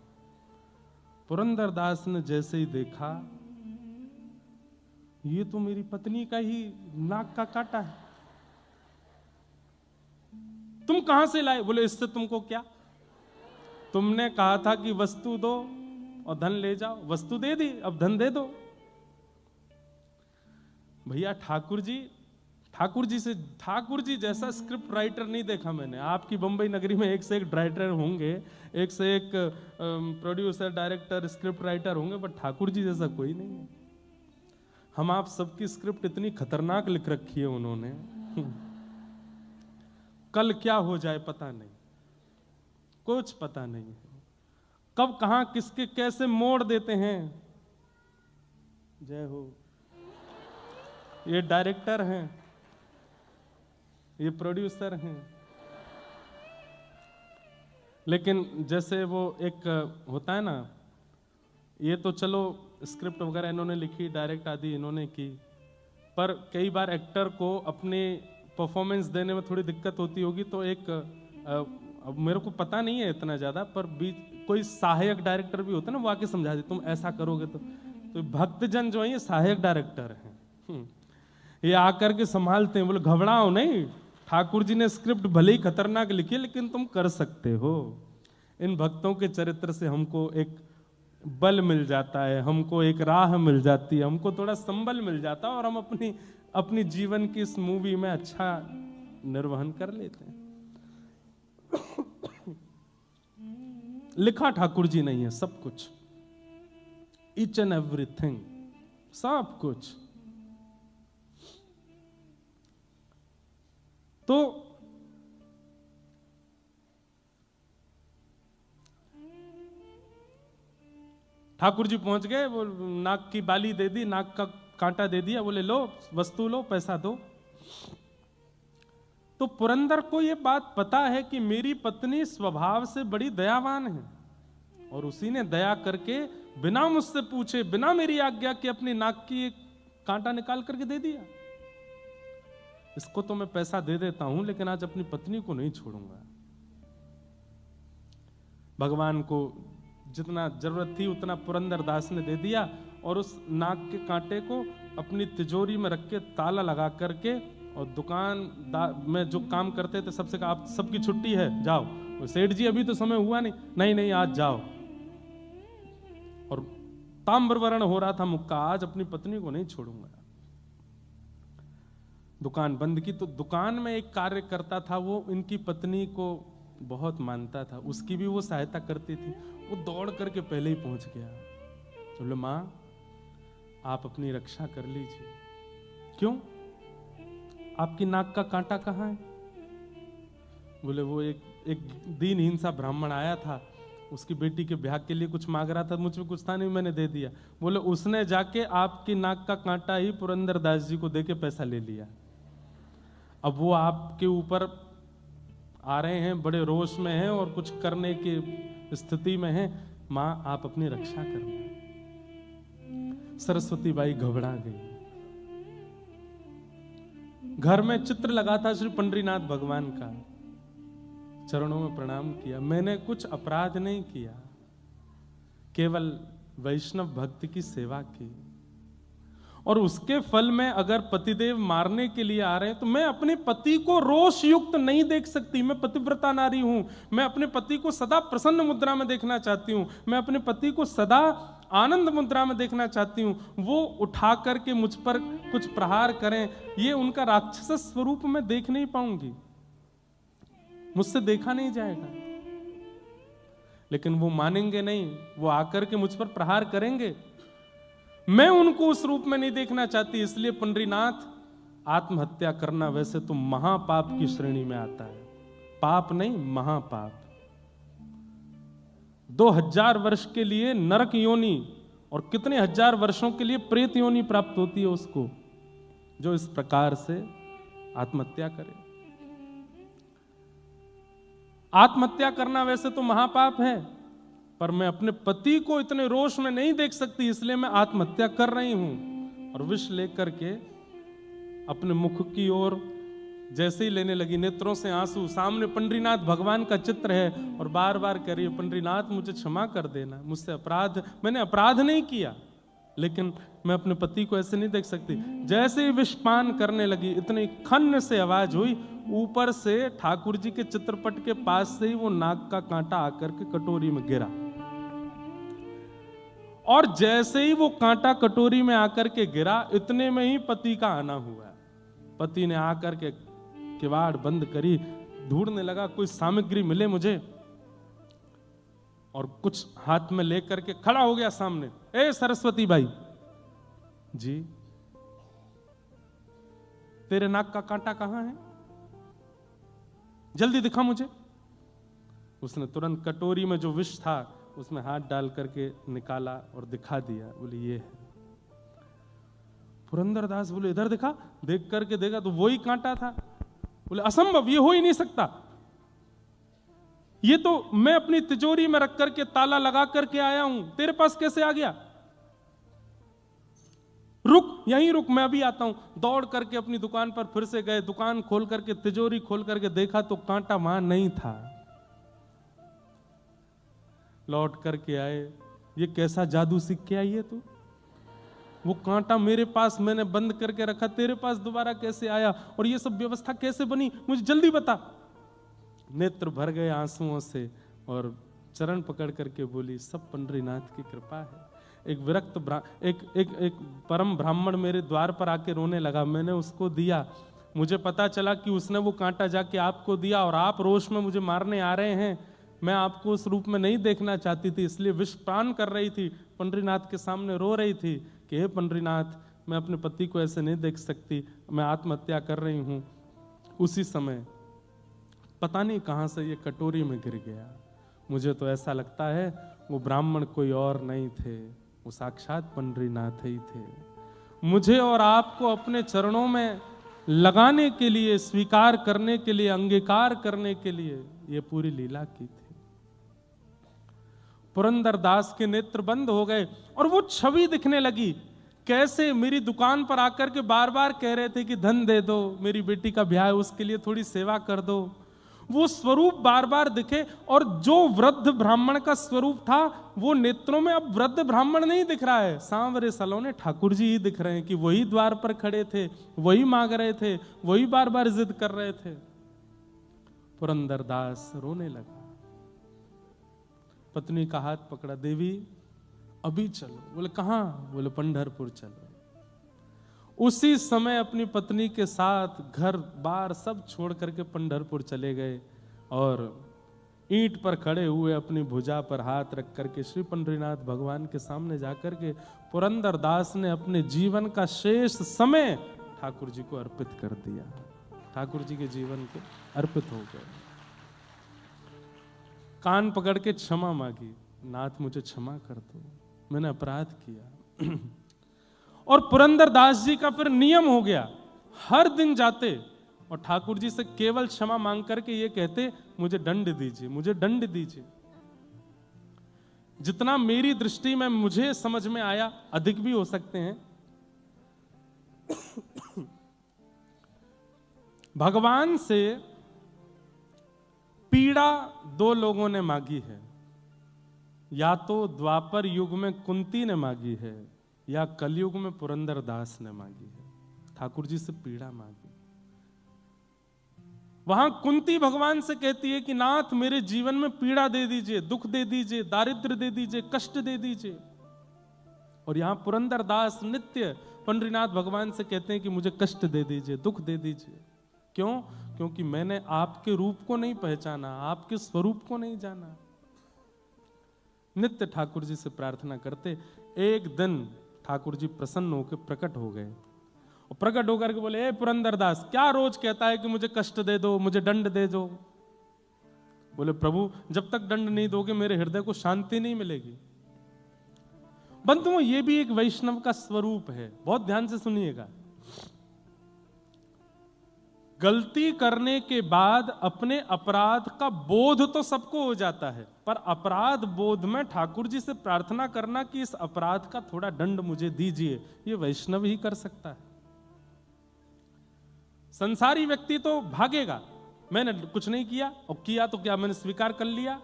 Speaker 1: पुरंदर दास ने जैसे ही देखा, ये तो मेरी पत्नी का ही नाक का काटा है, तुम कहां से लाए? बोले इससे तुमको क्या, तुमने कहा था कि वस्तु दो और धन ले जाओ, वस्तु दे दी, अब धन दे दो। भैया ठाकुर जी जैसा स्क्रिप्ट राइटर नहीं देखा मैंने। आपकी बंबई नगरी में एक से एक राइटर होंगे, एक से एक प्रोड्यूसर, डायरेक्टर, स्क्रिप्ट राइटर होंगे, बट ठाकुर जी जैसा कोई नहीं है। हम आप सबकी स्क्रिप्ट इतनी खतरनाक लिख रखी है उन्होंने, कल क्या हो जाए पता नहीं, कुछ पता नहीं है, कब कहां किसके कैसे मोड़ देते हैं। जय हो। ये डायरेक्टर हैं, ये प्रोड्यूसर हैं, लेकिन जैसे वो एक होता है ना, ये तो चलो स्क्रिप्ट वगैरह इन्होंने लिखी, डायरेक्ट आदि इन्होंने की, पर कई बार एक्टर को अपने परफॉर्मेंस देने में थोड़ी दिक्कत होती होगी, तो एक अब मेरे को पता नहीं है इतना ज़्यादा, पर बीच कोई सहायक डायरेक्टर भी होता है ना, वो आके समझा दे तुम ऐसा करोगे तो भक्तजन जो है ये सहायक डायरेक्टर हैं, ये आकर के संभालते हैं। बोले घबराओ नहीं, ठाकुर जी ने स्क्रिप्ट भले ही खतरनाक लिखी है लेकिन तुम कर सकते हो। इन भक्तों के चरित्र से हमको एक बल मिल जाता है, हमको एक राह मिल जाती है, हमको थोड़ा संबल मिल जाता है और हम अपनी जीवन की इस मूवी में अच्छा निर्वहन कर लेते हैं। लिखा ठाकुर जी नहीं है सब कुछ, ईच एंड एवरीथिंग, सब कुछ। तो ठाकुर जी पहुंच गए, वो नाक की बाली दे दी, नाक का कांटा दे दिया, बोले लो वस्तु लो, पैसा दो। तो पुरंदर को ये बात पता है कि मेरी पत्नी स्वभाव से बड़ी दयावान है, और उसी ने दया करके बिना मुझसे पूछे, बिना मेरी आज्ञा के अपनी नाक की एक कांटा निकाल करके दे दिया। इसको तो मैं पैसा दे देता हूं, लेकिन आज अपनी पत्नी को नहीं छोड़ूंगा। भगवान को जितना जरूरत थी उतना पुरंदर दास ने दे दिया, और उस नाक के कांटे को अपनी तिजोरी में रख के ताला लगा करके, और दुकान में जो काम करते थे सबसे कहा आप सबकी छुट्टी है, जाओ। सेठ जी अभी तो समय हुआ नहीं, नहीं आज जाओ। और ताम्रवर्ण हो रहा था मुक्का, आज अपनी पत्नी को नहीं छोड़ूंगा। दुकान बंद की। तो दुकान में एक कार्य करता था, वो इनकी पत्नी को बहुत मानता था, उसकी भी वो सहायता करती थी। वो दौड़ करके पहले ही पहुंच गया, बोले मां आप अपनी रक्षा कर लीजिए। क्यों? आपकी नाक का कांटा कहाँ है? बोले वो एक दीनहीन सा ब्राह्मण आया था, उसकी बेटी के ब्याह के लिए कुछ मांग रहा था, मुझ में कुछ था नहीं, मैंने दे दिया। बोले उसने जाके आपकी नाक का कांटा ही पुरंदर दास जी को देके पैसा ले लिया। अब वो आपके ऊपर आ रहे हैं, बड़े रोष में हैं और कुछ करने की स्थिति में हैं। मां आप अपनी रक्षा करना। सरस्वती बाई घबरा गई। घर में चित्र लगा था श्री पंडरीनाथ भगवान का, चरणों में प्रणाम किया। मैंने कुछ अपराध नहीं किया, केवल वैष्णव भक्ति की सेवा की, और उसके फल में अगर पतिदेव मारने के लिए आ रहे हैं तो मैं अपने पति को रोष युक्त नहीं देख सकती। मैं पतिव्रता नारी हूं, मैं अपने पति को सदा प्रसन्न मुद्रा में देखना चाहती हूं, मैं अपने पति को सदा आनंद मुद्रा में देखना चाहती हूं। वो उठा करके मुझ पर कुछ प्रहार करें, ये उनका राक्षस स्वरूप मैं देख नहीं पाऊंगी, मुझसे देखा नहीं जाएगा। लेकिन वो मानेंगे नहीं, वो आकर के मुझ पर प्रहार करेंगे, मैं उनको उस रूप में नहीं देखना चाहती। इसलिए पंडरीनाथ आत्महत्या करना वैसे तो महापाप की श्रेणी में आता है, पाप नहीं महापाप। 2000 वर्ष के लिए नरक योनि और कितने हजार वर्षों के लिए प्रेत योनि प्राप्त होती है उसको, जो इस प्रकार से आत्महत्या करे। आत्महत्या करना वैसे तो महापाप है, पर मैं अपने पति को इतने रोष में नहीं देख सकती, इसलिए मैं आत्महत्या कर रही हूं। और विष लेकर के अपने मुख की ओर जैसे ही लेने लगी, नेत्रों से आंसू, सामने पंडरीनाथ भगवान का चित्र है, और बार बार कह रही है पंडरीनाथ मुझे क्षमा कर देना, मुझसे अपराध, मैंने अपराध नहीं किया, लेकिन मैं अपने पति को ऐसे नहीं देख सकती। जैसे ही विषपान करने लगी, इतनी खन्न से आवाज हुई, ऊपर से ठाकुर जी के चित्रपट के पास से ही वो नाग का कांटा आकर के कटोरी में गिरा, और जैसे ही वो कांटा कटोरी में आकर के गिरा, इतने में ही पति का आना हुआ। पति ने आकर के किवाड़ बंद करी, ढूंढने लगा कोई सामग्री मिले मुझे, और कुछ हाथ में लेकर के खड़ा हो गया सामने। ए सरस्वती बाई जी, तेरे नाक का कांटा कहां है, जल्दी दिखा मुझे। उसने तुरंत कटोरी में जो विष था उसमें हाथ डाल करके निकाला और दिखा दिया। बोले ये है। पुरंदरदास बोले इधर दिखा। देख करके देखा तो वही कांटा था। बोले असंभव, ये हो ही नहीं सकता, ये तो मैं अपनी तिजोरी में रख करके ताला लगा करके आया हूं, तेरे पास कैसे आ गया। रुक, यहीं रुक, मैं अभी आता हूं। दौड़ करके अपनी दुकान पर फिर से गए, दुकान खोल करके तिजोरी खोल करके देखा तो कांटा वहां नहीं था। लौट करके आए, ये कैसा जादू सीख के आई है तू, वो कांटा मेरे पास मैंने बंद करके रखा, तेरे पास दोबारा कैसे आया, और ये सब व्यवस्था कैसे बनी, मुझे जल्दी बता। नेत्र भर गए आंसुओं से और चरण पकड़ करके बोली सब पंडरीनाथ की कृपा है। एक विरक्त एक परम ब्राह्मण मेरे द्वार पर आके रोने लगा, मैंने उसको दिया, मुझे पता चला कि उसने वो कांटा जाके आपको दिया और आप रोष में मुझे मारने आ रहे हैं। मैं आपको उस रूप में नहीं देखना चाहती थी, इसलिए विषपान कर रही थी, पंडरीनाथ के सामने रो रही थी कि हे पंडरीनाथ, मैं अपने पति को ऐसे नहीं देख सकती, मैं आत्महत्या कर रही हूं। उसी समय पता नहीं कहां से ये कटोरी में गिर गया। मुझे तो ऐसा लगता है वो ब्राह्मण कोई और नहीं थे, वो साक्षात पंडरीनाथ ही थे। मुझे और आपको अपने चरणों में लगाने के लिए, स्वीकार करने के लिए, अंगीकार करने के लिए ये पूरी लीला की थी। पुरंदरदास के नेत्र बंद हो गए और वो छवि दिखने लगी। कैसे मेरी दुकान पर आकर के बार बार कह रहे थे कि धन दे दो, मेरी बेटी का ब्याह है, उसके लिए थोड़ी सेवा कर दो। वो स्वरूप बार बार दिखे, और जो वृद्ध ब्राह्मण का स्वरूप था वो नेत्रों में अब वृद्ध ब्राह्मण नहीं दिख रहा है, सांवरे सलोने ठाकुर जी ही दिख रहे हैं कि वही द्वार पर खड़े थे, वही मांग रहे थे, वही बार बार जिद कर रहे थे। पुरंदरदास रोने लगा, पत्नी का हाथ पकड़ा, देवी अभी चलो। बोले कहां? बोले पंढरपुर चलो। उसी समय अपनी पत्नी के साथ घर बार सब छोड़ करके पंढरपुर चले गए, और ईंट पर खड़े हुए अपनी भुजा पर हाथ रख करके श्री पंडरीनाथ भगवान के सामने जाकर के पुरंदरदास ने अपने जीवन का शेष समय ठाकुर जी को अर्पित कर दिया। ठाकुर जी के जीवन के अर्पित हो गए। कान पकड़ के क्षमा मांगी, नाथ मुझे क्षमा कर दो, मैंने अपराध किया। और पुरंदरदास जी का फिर नियम हो गया, हर दिन जाते और ठाकुर जी से केवल क्षमा मांग करके ये कहते, मुझे दंड दीजिए, मुझे दंड दीजिए। जितना मेरी दृष्टि में मुझे समझ में आया, अधिक भी हो सकते हैं। भगवान से पीड़ा दो लोगों ने मांगी है, या तो द्वापर युग में कुंती ने मांगी है, या कलयुग में पुरंदरदास ने मांगी है। ठाकुर जी से पीड़ा मांगी। वहां कुंती भगवान से कहती है कि नाथ मेरे जीवन में पीड़ा दे दीजिए, दुख दे दीजिए, दारिद्र्य दे दीजिए, कष्ट दे दीजिए। और यहां पुरंदरदास नित्य पंडरीनाथ भगवान से कहते हैं कि मुझे कष्ट दे दीजिए, दुख दे दीजिए। क्यों? क्योंकि मैंने आपके रूप को नहीं पहचाना, आपके स्वरूप को नहीं जाना। नित्य ठाकुर जी से प्रार्थना करते। एक दिन ठाकुर जी प्रसन्न होकर प्रकट हो गए, और प्रकट होकर के बोले, ए पुरंदरदास, क्या रोज कहता है कि मुझे कष्ट दे दो, मुझे दंड दे दो। बोले प्रभु, जब तक दंड नहीं दोगे मेरे हृदय को शांति नहीं मिलेगी। बंधुओं, ये भी एक वैष्णव का स्वरूप है, बहुत ध्यान से सुनिएगा। गलती करने के बाद अपने अपराध का बोध तो सबको हो जाता है, पर अपराध बोध में ठाकुर जी से प्रार्थना करना कि इस अपराध का थोड़ा दंड मुझे दीजिए, ये वैष्णव ही कर सकता है। संसारी व्यक्ति तो भागेगा, मैंने कुछ नहीं किया, और किया तो क्या, मैंने स्वीकार कर लिया,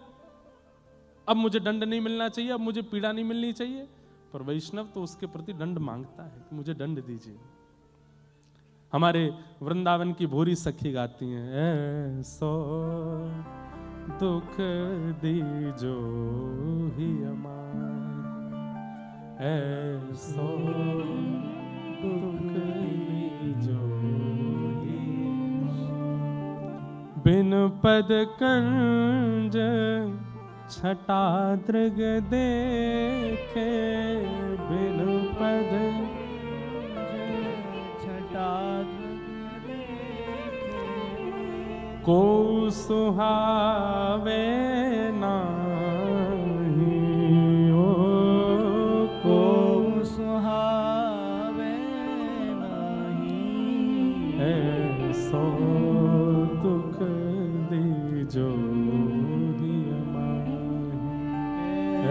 Speaker 1: अब मुझे दंड नहीं मिलना चाहिए, अब मुझे पीड़ा नहीं मिलनी चाहिए। पर वैष्णव तो उसके प्रति दंड मांगता है कि मुझे दंड दीजिए। हमारे वृंदावन की भूरी सखी गाती हैं, ऐसो दुख दीजो ही अमार, ऐसो दुख दीजो ही, बिन पद कंज छटा दृग देखे, बिन पद छटा दृग देखे, को सुहावे नाही, ओ को सुहावे नाही, ऐसो दुख दीजो ही अमार,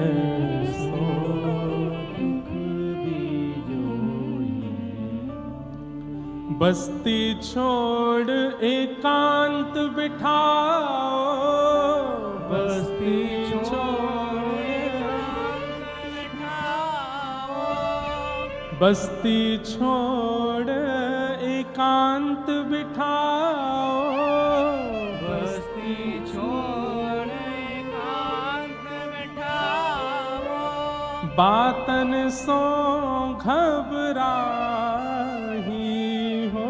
Speaker 1: ऐसो दुख दीजो ही। बस्ती छोड़ एकांत बिठाओ, बस्ती छोड़ एकांत बिठाओ, बस्ती छोड़ एकांत बिठाओ, बस्ती छोड़ एकांत बिठाओ, बातन सो घबराही हो,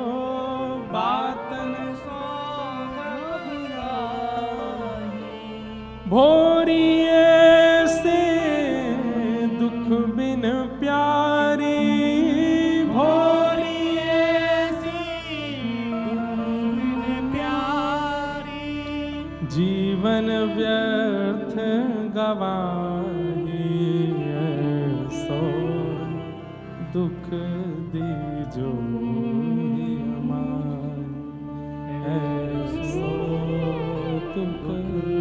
Speaker 1: बातन सो घबराही, भोरिए से दुख बिन प्यारी, भोरिए से दुख बिन प्यारी, जीवन व्यर्थ गवाही, ऐसो दुख दीजो ही अमार, ऐसो दुख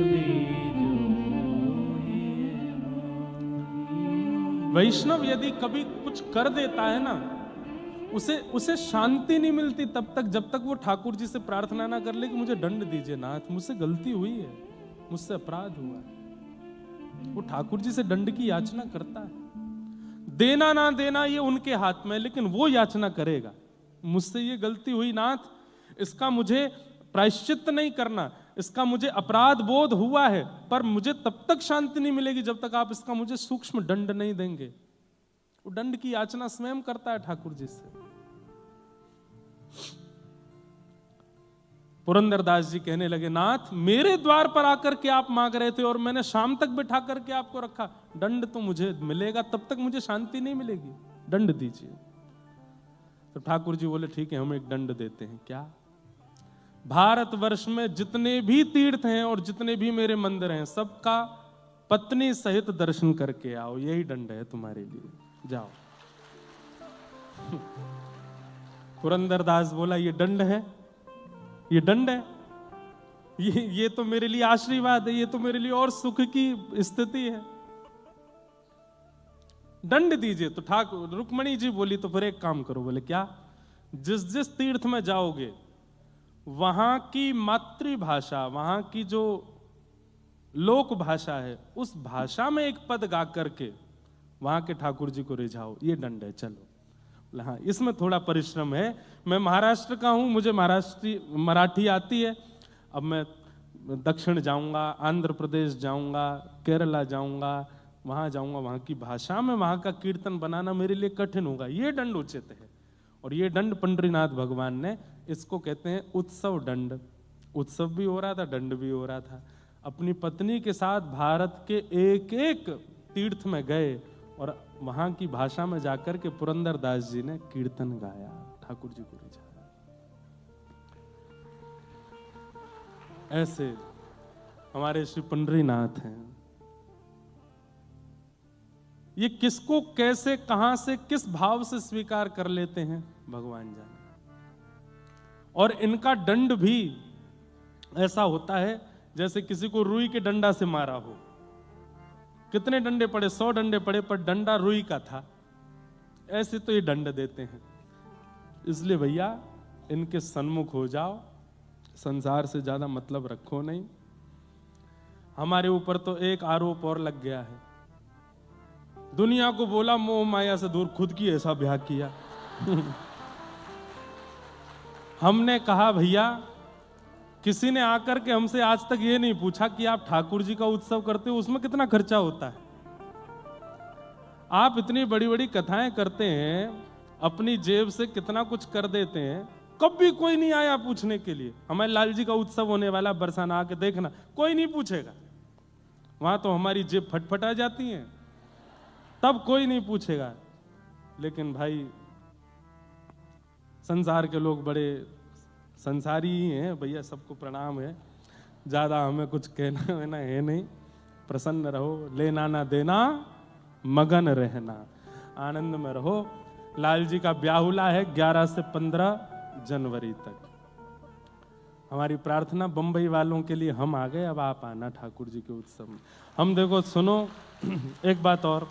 Speaker 1: दीजो ही अमार। वैष्णव यदि कभी कुछ कर देता है ना, उसे शांति नहीं मिलती तब तक जब तक वो ठाकुर जी से प्रार्थना ना कर ले कि मुझे दंड दीजिए नाथ, मुझसे गलती हुई है, मुझसे अपराध हुआ है। वो ठाकुर जी से दंड की याचना करता है। देना ना देना ये उनके हाथ में है, लेकिन वो याचना करेगा, मुझसे ये गलती हुई नाथ, इसका मुझे प्रायश्चित नहीं करना, इसका मुझे अपराध बोध हुआ है, पर मुझे तब तक शांति नहीं मिलेगी जब तक आप इसका मुझे सूक्ष्म दंड नहीं देंगे। वो दंड की याचना स्वयं करता है ठाकुर जी से। पुरंदरदास जी कहने लगे, नाथ मेरे द्वार पर आकर के आप मांग रहे थे और मैंने शाम तक बिठा करके आपको रखा, दंड तो मुझे मिलेगा, तब तक मुझे शांति नहीं मिलेगी, दंड दीजिए। तो ठाकुर जी बोले ठीक है, हम एक दंड देते हैं। क्या? भारतवर्ष में जितने भी तीर्थ हैं और जितने भी मेरे मंदिर हैं, सबका पत्नी सहित दर्शन करके आओ, यही दंड है तुम्हारे लिए, जाओ। पुरंदरदास बोला, ये दंड है, ये दंड है, ये तो मेरे लिए आशीर्वाद है, ये तो मेरे लिए और सुख की स्थिति है, दंड दीजिए। तो ठाकुर रुक्मणी जी बोली, तो फिर एक काम करो। बोले क्या? जिस जिस तीर्थ में जाओगे वहां की मातृभाषा, वहां की जो लोक भाषा है, उस भाषा में एक पद गा करके वहां के ठाकुर जी को रिझाओ, ये दंड है। चलो, हाँ इसमें थोड़ा परिश्रम है, मैं महाराष्ट्र का हूं, मुझे मराठी आती है, अब मैं दक्षिण जाऊंगा, आंध्र प्रदेश जाऊंगा, केरला जाऊंगा, वहां जाऊंगा, वहां की भाषा में वहां का कीर्तन बनाना मेरे लिए कठिन होगा, ये दंड उचित है। और ये दंड पंडरीनाथ भगवान ने, इसको कहते हैं उत्सव दंड। उत्सव भी हो रहा था, दंड भी हो रहा था। अपनी पत्नी के साथ भारत के एक एक तीर्थ में गए और वहां की भाषा में जाकर के पुरंदरदास जी ने कीर्तन गाया, ठाकुर जी को रिझाया। ऐसे हमारे श्री पंडरीनाथ हैं। ये किसको कैसे, कहां से, किस भाव से स्वीकार कर लेते हैं भगवान जाने। और इनका दंड भी ऐसा होता है जैसे किसी को रुई के डंडा से मारा हो। कितने डंडे पड़े? 100 डंडे पड़े, पर डंडा रुई का था। ऐसे तो ये दंड देते हैं। इसलिए भैया इनके सन्मुख हो जाओ, संसार से ज्यादा मतलब रखो नहीं। हमारे ऊपर तो एक आरोप और लग गया है, दुनिया को बोला मोह माया से दूर, खुद की ऐसा ब्याह किया। हमने कहा भैया, किसी ने आकर के हमसे आज तक ये नहीं पूछा कि आप ठाकुर जी का उत्सव करते हो, उसमें कितना खर्चा होता है। आप इतनी बड़ी बड़ी कथाएं करते हैं, अपनी जेब से कितना कुछ कर देते हैं, कभी कोई नहीं आया पूछने के लिए। हमारे लाल जी का उत्सव होने वाला, बरसाना आके देखना, कोई नहीं पूछेगा। वहां तो हमारी जेब फटफटा जाती है, तब कोई नहीं पूछेगा। लेकिन भाई संसार के लोग बड़े संसारी ही हैं भैया, सबको प्रणाम है। ज्यादा हमें कुछ कहना वेना है नहीं। प्रसन्न रहो, लेना ना देना, मगन रहना, आनंद में रहो। लाल जी का ब्याहुला है 11 से 15 जनवरी तक। हमारी प्रार्थना बंबई वालों के लिए, हम आ गए, अब आप आना ठाकुर जी के उत्सव में। हम देखो सुनो, एक बात और,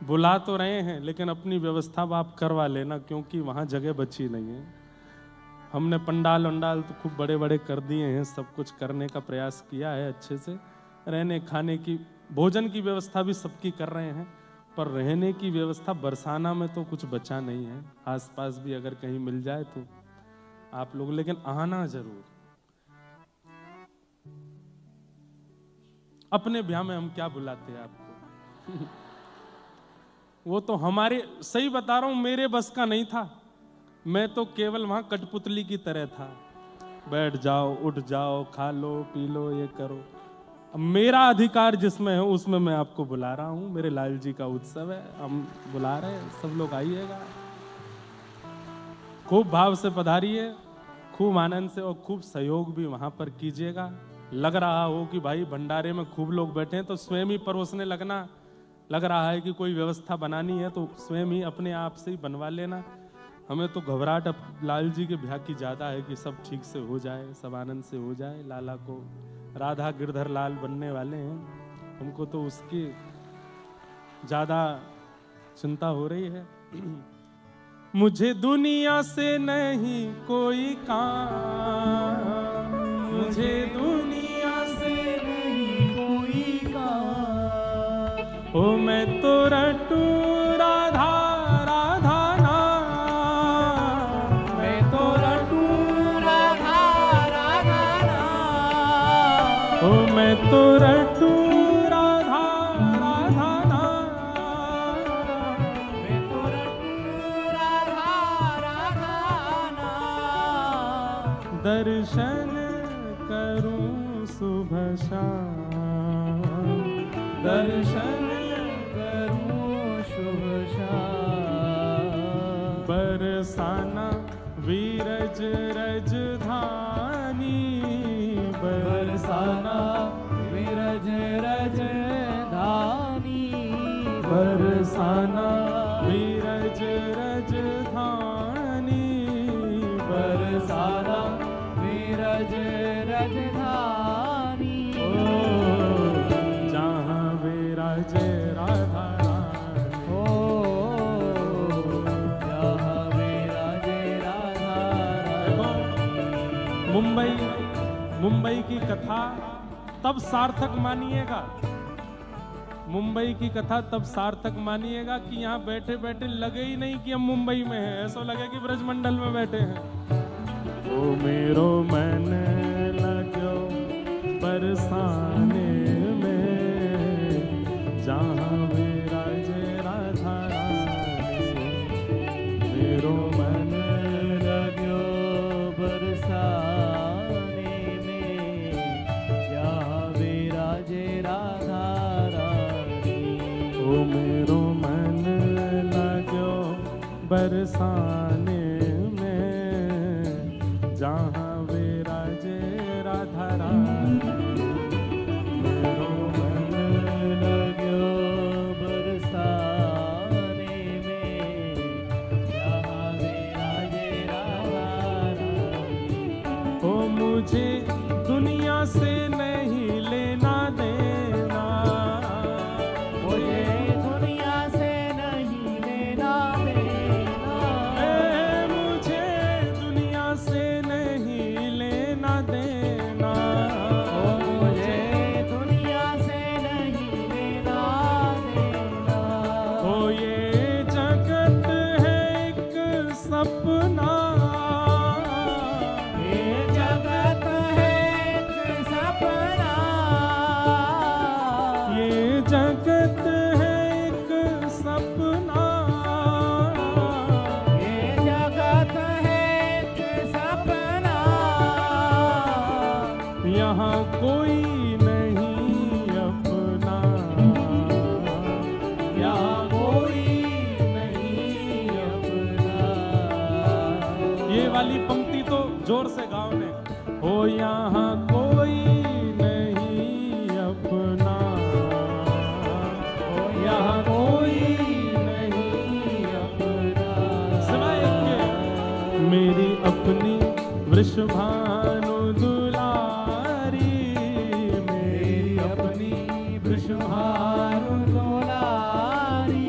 Speaker 1: बुला तो रहे हैं लेकिन अपनी व्यवस्था आप करवा लेना, क्योंकि वहां जगह बची नहीं है। हमने पंडाल वंडाल तो खूब बड़े बड़े कर दिए हैं, सब कुछ करने का प्रयास किया है अच्छे से। रहने खाने की, भोजन की व्यवस्था भी सबकी कर रहे हैं, पर रहने की व्यवस्था बरसाना में तो कुछ बचा नहीं है। आसपास भी अगर कहीं मिल जाए तो आप लोग, लेकिन आना जरूर। अपने ब्याह में हम क्या बुलाते हैं आपको। वो तो हमारे, सही बता रहा हूं, मेरे बस का नहीं था। मैं तो केवल वहां कठपुतली की तरह था, बैठ जाओ, उठ जाओ, खा लो, पी लो, ये करो। अब मेरा अधिकार जिसमें है उसमें मैं आपको बुला रहा हूं। मेरे लाल जी का उत्सव है, हम बुला रहे हैं, सब लोग आइएगा। खूब भाव से पधारिए, खूब आनंद से, और खूब सहयोग भी वहां पर कीजिएगा। लग रहा हो कि भाई भंडारे में खूब लोग बैठे हैं तो स्वयं ही परोसने लगना। लग रहा है कि कोई व्यवस्था बनानी है तो स्वयं ही अपने आप से ही बनवा लेना। हमें तो घबराहट अब लाल जी के ब्याह की ज्यादा है कि सब ठीक से हो जाए, सब आनंद से हो जाए। लाला को राधा गिरधर लाल बनने वाले हैं, हमको तो उसकी ज्यादा चिंता हो रही है। मुझे दुनिया से नहीं कोई काम, मुझे दुनिया से नहीं कोई काम, ओ मैं तो रटू राधा राधा नाम, मैं तो रटू राधा राधा नाम, ओ मैं तो रटू राधा राधा नाम, मैं तो रटू राधा राधा नाम, दर्शन करूं सुबह शाम, दर्शन करूं शुभ शाम, बरसाना वीरज रजधानी, बरसाना वीरज रजधानी, बरसाना वीरज रजधानी, बरसाना वीरज रजधानी, जहाँ विराजे राधा रानी, जहाँ विराजे राधा रानी। मुंबई की कथा तब सार्थक मानिएगा, मुंबई की कथा तब सार्थक मानिएगा कि यहाँ बैठे बैठे लगे ही नहीं कि हम मुंबई में हैं, ऐसा लगे कि ब्रजमंडल में बैठे हैं। ओ मेरो मन लगो बरसाने में, जहाँ विराजे राधा रानी, मेरो मन लगो बरसाने में, जहाँ विराजे राधा रानी, ओ मेरो मन लगो बरसाने जहाँ विराजे राधा रानी, मेरो मन लगो बरसाने में, जहाँ विराजे राधा रानी। ओ मुझे दुनिया से नहीं लेना देना, मुझे दुनिया से नहीं लेना देना, मुझे दुनिया से नहीं वृषभानु दुलारी, मेरी अपनी वृषभानु दुलारी,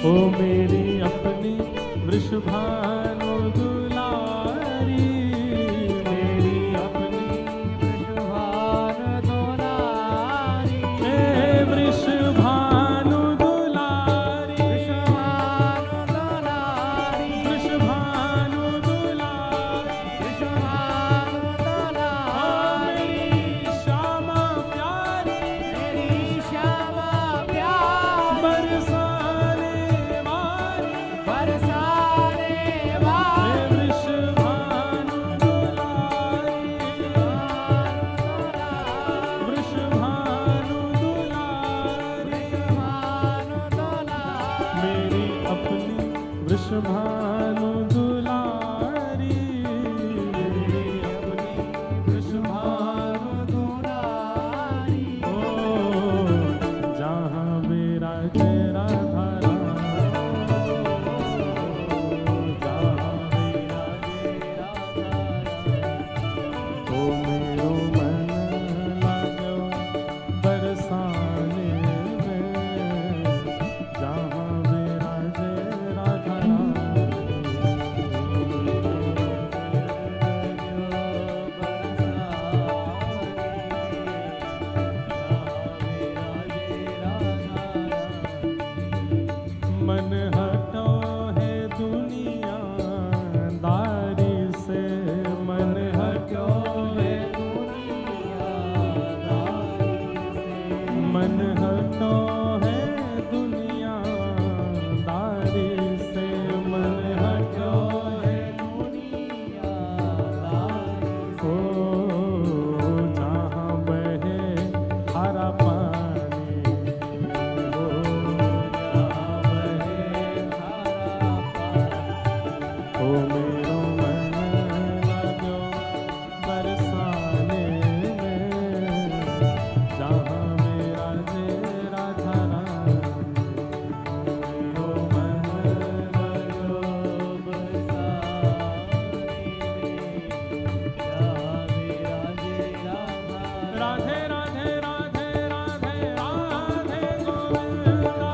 Speaker 1: ओ मेरी अपनी वृषभानु दुलारी, मेरी अपनी वृषभानु दुलारी, हे वृषभानु दुलारी, वृषभानु दुलारी, वृषभानु दुलारी, वृषभानु दुलारी, मेरी श्यामा प्यारी, मेरी श्यामा प्यारी, बरसाने वाली, बरसाने वाली, वृषभानु दुलारी, वृषभानु दुलारी, वृषभानु दुलारी, मेरी अपनी वृषभानु दुलारी, मेरी अपनी वृषभानु दुलारी, ओ जहाँ विराजे राधा राम, जहाँ विराजे राधा राम, ओ मेरो मन लागो बरसाने में, जहाँ विराजे राधा राम, मन हटो है दुनियादारी से, मन हटो है दुनियादारी से, मन हटो है दुनियादारी से, मन हटो है दुनियादारी से, ओ जहाँ बहे हरा पानी, ओ जहाँ बहे हरा पानी, ओ मेरो मन लागो बरसाने में, जहाँ विराजे राधा राम, मेरो मन लागो बरसाने में, जहाँ विराजे राधा। राधे राधे राधे राधे राधे गोविंदा,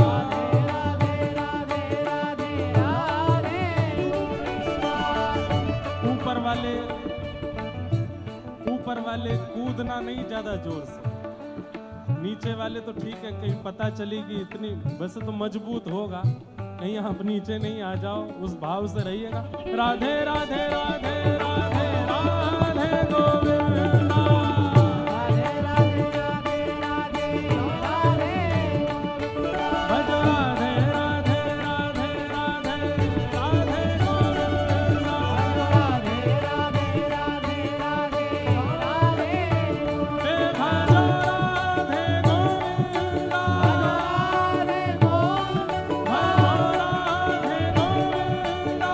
Speaker 1: राधे राधे राधे राधे गोविंदा। ऊपर वाले कूदना नहीं ज्यादा जोर से, नीचे वाले तो ठीक है, कहीं पता चलेगी इतनी, वैसे तो मजबूत होगा, कहीं आप नीचे नहीं आ जाओ, उस भाव से रहिएगा। राधे राधे राधे राधे राधे गोविंदा, राधे राधे राधे राधे राधे गोविंदा, भज राधे राधे राधे राधे राधे गोविंदा, राधे राधे राधे राधे राधे गोविंदा, हे भजो राधे गोविंदा, राधे गोविंदा, राधे गोविंदा,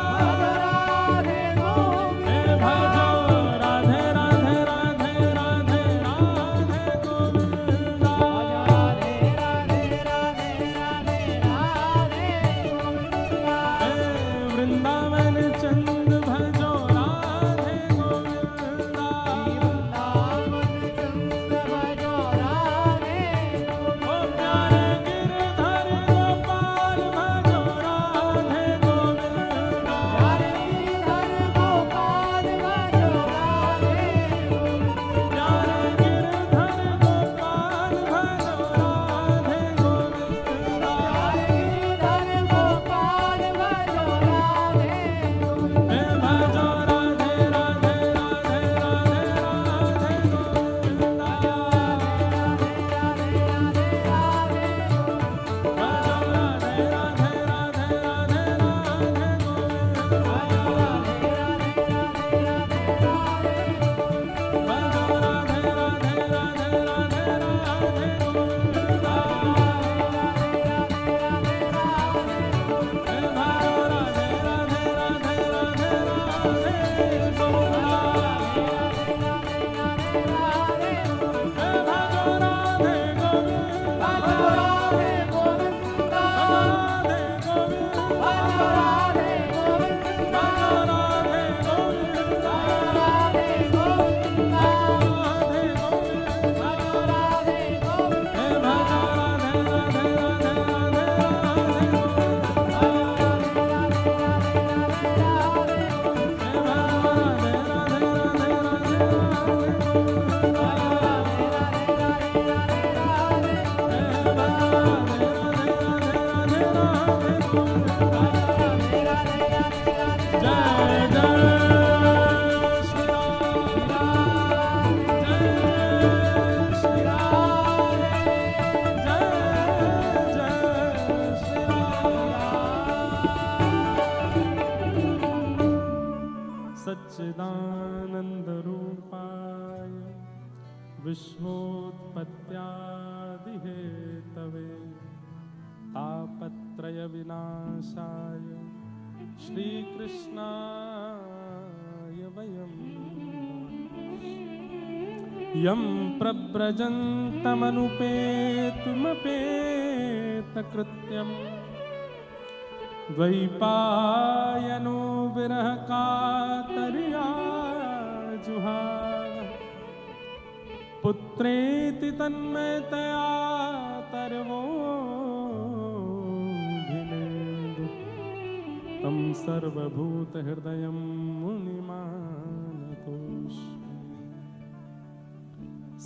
Speaker 1: राधे गोविंदा, हे भजो राधे राधे राधे राधे राधे गोविंदा, हेतवे तापत्रय विनाशाय श्रीकृष्णाय वयं यं प्रव्रजन्तमनुपेतुमपेतकृत्यं द्वैपायनो विरह कातर्या जुहाव पुत्रेति तन्मयतया तर्वोऽभिनेदु तं सर्वभूतहृदयं मुनिमानतोऽस्मि।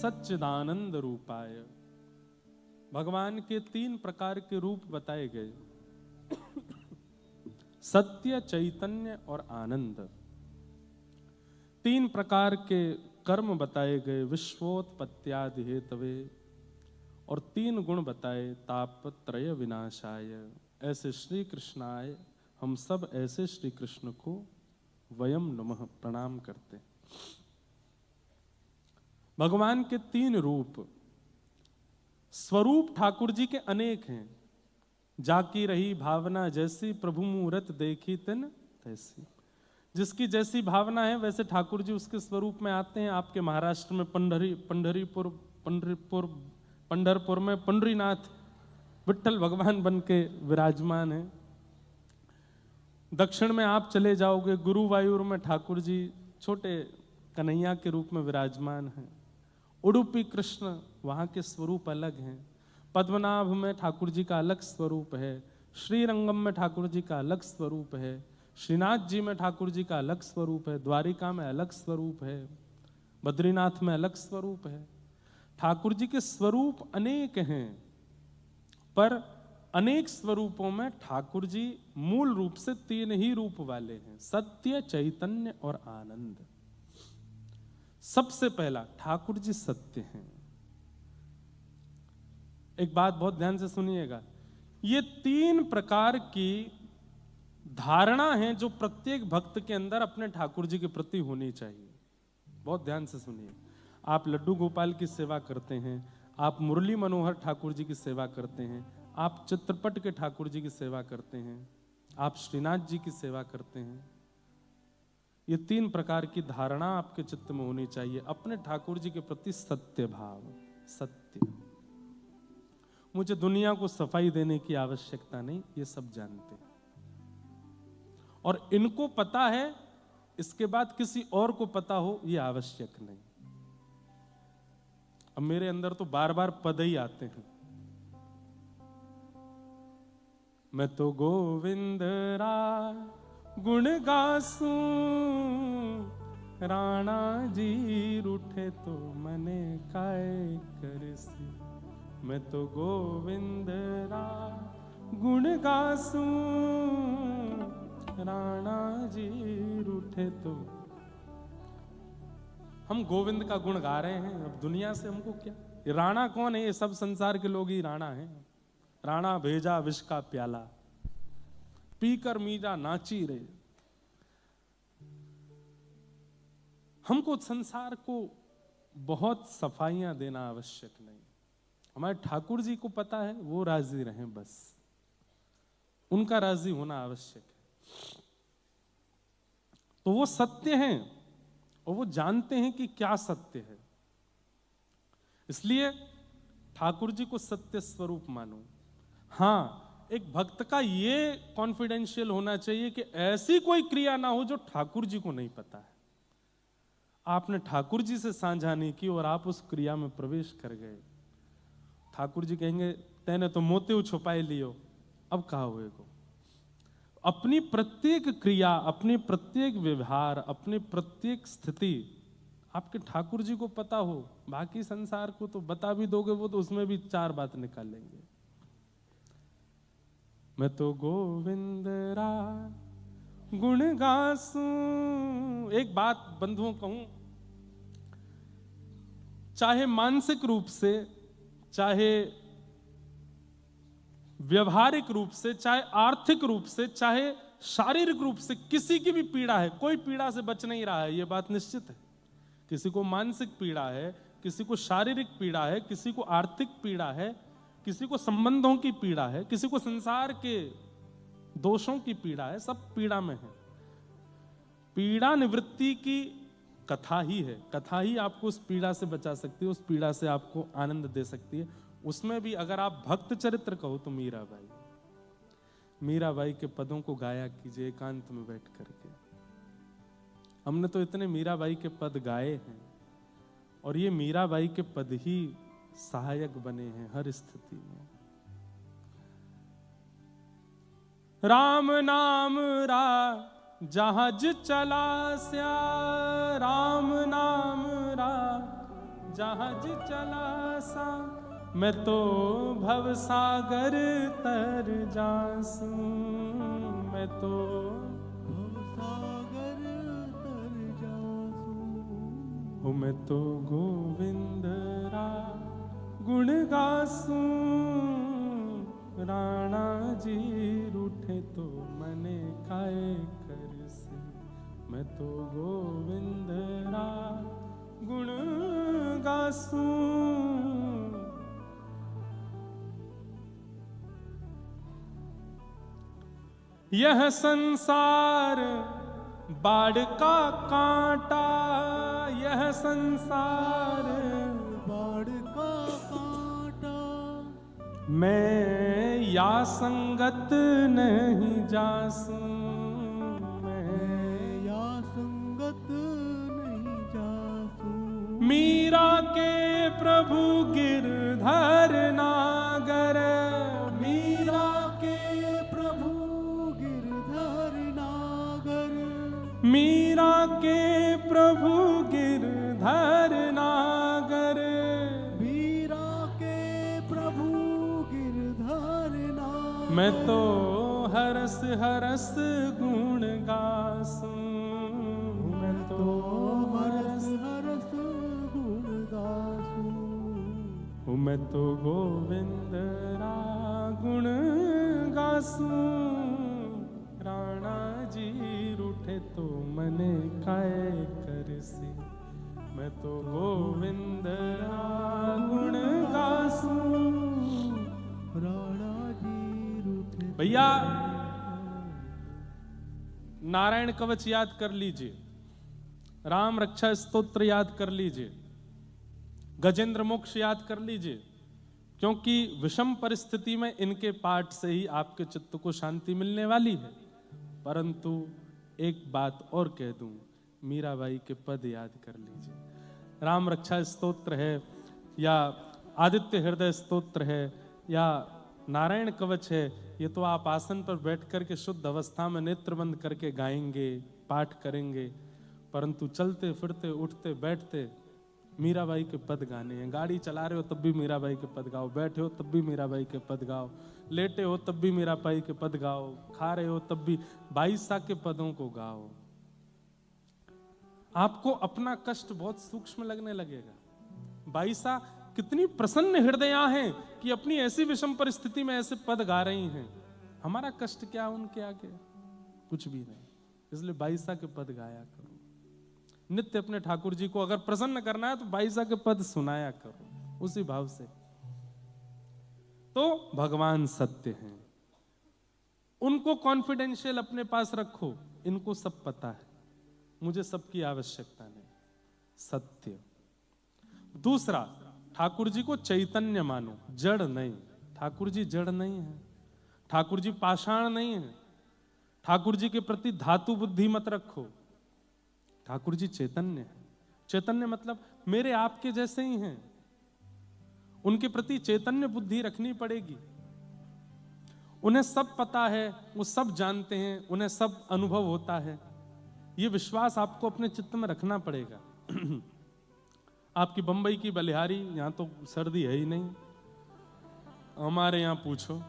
Speaker 1: सच्चिदानंद रूपाय, भगवान के 3 प्रकार के रूप बताए गए, सत्य, चैतन्य और आनंद। 3 प्रकार के कर्म बताए गए, विश्वोत्पत्त्यादि हेतवे, और 3 गुण बताए, तापत्रय विनाशाय। ऐसे श्री कृष्णाय, हम सब ऐसे श्री कृष्ण को वयम नमः प्रणाम करते हैं। भगवान के 3 रूप, स्वरूप ठाकुर जी के अनेक हैं। जाकी रही भावना जैसी, प्रभु मूरत देखी तिन तैसी। जिसकी जैसी भावना है वैसे ठाकुर जी उसके स्वरूप में आते हैं। आपके महाराष्ट्र में पंढरपुर में पंडरीनाथ विट्ठल भगवान बन के विराजमान है। दक्षिण में आप चले जाओगे, गुरुवायूर में ठाकुर जी छोटे कन्हैया के रूप में विराजमान हैं। उडुपी कृष्ण, वहाँ के स्वरूप अलग हैं। पद्मनाभ में ठाकुर जी का अलग स्वरूप है। श्रीरंगम में ठाकुर जी का अलग स्वरूप है। श्रीनाथ जी में ठाकुर जी का अलग स्वरूप है। द्वारिका में अलग स्वरूप है। बद्रीनाथ में अलग स्वरूप है। ठाकुर जी के स्वरूप अनेक हैं, पर अनेक स्वरूपों में ठाकुर जी मूल रूप से 3 ही रूप वाले हैं, सत्य, चैतन्य और आनंद। सबसे पहला, ठाकुर जी सत्य हैं। एक बात बहुत ध्यान से सुनिएगा, ये 3 प्रकार की धारणा है जो प्रत्येक भक्त के अंदर अपने ठाकुर जी के प्रति होनी चाहिए। बहुत ध्यान से सुनिए। आप लड्डू गोपाल की सेवा करते हैं, आप मुरली मनोहर ठाकुर जी की सेवा करते हैं, आप चित्रपट के ठाकुर जी की सेवा करते हैं, आप श्रीनाथ जी की सेवा करते हैं। ये 3 प्रकार की धारणा आपके चित्त में होनी चाहिए। अपने ठाकुर जी के प्रति सत्य भाव, सत्य। मुझे दुनिया को सफाई देने की आवश्यकता नहीं, ये सब जानते हैं और इनको पता है। इसके बाद किसी और को पता हो ये आवश्यक नहीं। अब मेरे अंदर तो बार बार पद ही आते हैं। मैं तो गोविंद रा गुण गासूं, राणा जी रूठे तो मने काय करसी। मैं तो गोविंद रा गुण गासूं, राणा जी रूठे तो। हम गोविंद का गुण गा रहे हैं, अब दुनिया से हमको क्या। ये राणा कौन है? ये सब संसार के लोग ही राणा हैं। राणा भेजा विष का प्याला, पीकर मीरा नाची रे। हमको संसार को बहुत सफाइयां देना आवश्यक नहीं। हमारे ठाकुर जी को पता है, वो राजी रहें, बस उनका राजी होना आवश्यक है। तो वो सत्य हैं और वो जानते हैं कि क्या सत्य है। इसलिए ठाकुर जी को सत्य स्वरूप मानो। हाँ, एक भक्त का ये कॉन्फिडेंशियल होना चाहिए कि ऐसी कोई क्रिया ना हो जो ठाकुर जी को नहीं पता है। आपने ठाकुर जी से साझा नहीं की और आप उस क्रिया में प्रवेश कर गए, ठाकुर जी कहेंगे तैने तो मोते छुपाए लियो, अब कहा हुए को। अपनी प्रत्येक क्रिया, अपनी प्रत्येक व्यवहार, अपनी प्रत्येक स्थिति आपके ठाकुर जी को पता हो। बाकी संसार को तो बता भी दोगे, वो तो उसमें भी 4 बात निकाल लेंगे। मैं तो गोविंद रा गुण गासूं। एक बात बंधुओं कहूं, चाहे मानसिक रूप से, चाहे व्यवहारिक रूप से, चाहे आर्थिक रूप से, चाहे शारीरिक रूप से किसी की भी पीड़ा है, कोई पीड़ा से बच नहीं रहा है, यह बात निश्चित है। किसी को मानसिक पीड़ा है, किसी को शारीरिक पीड़ा है, किसी को आर्थिक पीड़ा है, किसी को संबंधों की पीड़ा है, किसी को संसार के दोषों की पीड़ा है, सब पीड़ा में है। पीड़ा निवृत्ति की कथा ही है, कथा ही आपको उस पीड़ा से बचा सकती है, उस पीड़ा से आपको आनंद दे सकती है। उसमें भी अगर आप भक्त चरित्र कहो तो मीराबाई के पदों को गाया कीजिए एकांत में बैठ करके। हमने तो इतने मीराबाई के पद गाए हैं, और ये मीराबाई के पद ही सहायक बने हैं हर स्थिति में। राम नाम जहाज चला स्या, राम नाम जहाज चला सा, मैं तो भव सागर तर जासू, मैं तो भव सागर तर जासू, हो मैं तो गोविंद रा गुण गासू, राणा जी रूठे तो मने काए कर से, मैं तो गोविंद रा गुण गासू। यह संसार बाढ़ का कांटा, यह संसार बाढ़ का कांटा, मैं या संगत नहीं जासू, मैं या संगत नहीं जासू। मीरा के प्रभु गिरधर नागर, मीरा के प्रभु गिरधर नागर, मीरा के प्रभु गिरधर नागर, मीरा के प्रभु गिरधर नागर, मैं तो हरस हरस गुण गासू, मैं तो हरस हरस गुण गासू, मैं तो गोविंद रा गुण गासू, राणा जी रूठे तो मने काए करसी, मैं तो गोविंद रा गुण गासू, राणा जी रूठे। भैया नारायण कवच याद कर लीजिए, राम रक्षा स्तोत्र याद कर लीजिए, गजेंद्र मोक्ष याद कर लीजिए, क्योंकि विषम परिस्थिति में इनके पाठ से ही आपके चित्त को शांति मिलने वाली है। परंतु एक बात और कह दूं, मीराबाई के पद याद कर लीजिए। राम रक्षा स्तोत्र है, या आदित्य हृदय स्तोत्र है, या नारायण कवच है, ये तो आप आसन पर बैठ करके शुद्ध अवस्था में नेत्र बंद करके गाएंगे, पाठ करेंगे। परंतु चलते फिरते उठते बैठते मीराबाई के पद गाने हैं। गाड़ी चला रहे हो तब भी मीराबाई के पद गाओ, बैठे हो तब भी मीराबाई के पद गाओ, लेटे हो तब भी मीराबाई के पद गाओ, खा रहे हो तब भी 22 के पदों को गाओ। आपको अपना कष्ट बहुत सूक्ष्म लगने लगेगा। 22 कितनी प्रसन्न हृदया हैं कि अपनी ऐसी विषम परिस्थिति में ऐसे पद गा रही हैं। हमारा कष्ट क्या उनके आगे, कुछ भी नहीं। इसलिए 22 के पद गाया करो। नित्य अपने ठाकुर जी को अगर प्रसन्न करना है तो 22 के पद सुनाया करो उसी भाव से। तो भगवान सत्य हैं, उनको कॉन्फिडेंशियल अपने पास रखो। इनको सब पता है, मुझे सबकी आवश्यकता नहीं। सत्य। दूसरा, ठाकुर जी को चैतन्य मानो, जड़ नहीं। ठाकुर जी जड़ नहीं है, ठाकुर जी पाषाण नहीं है। ठाकुर जी के प्रति धातु बुद्धि मत रखो। ठाकुर जी चैतन्य है। चैतन्य मतलब मेरे आपके जैसे ही हैं। उनके प्रति चैतन्य बुद्धि रखनी पड़ेगी। उन्हें सब पता है, वो सब जानते हैं, उन्हें सब अनुभव होता है। ये विश्वास आपको अपने चित्त में रखना पड़ेगा। आपकी बंबई की बलिहारी, यहां तो सर्दी है ही नहीं। हमारे यहां पूछो,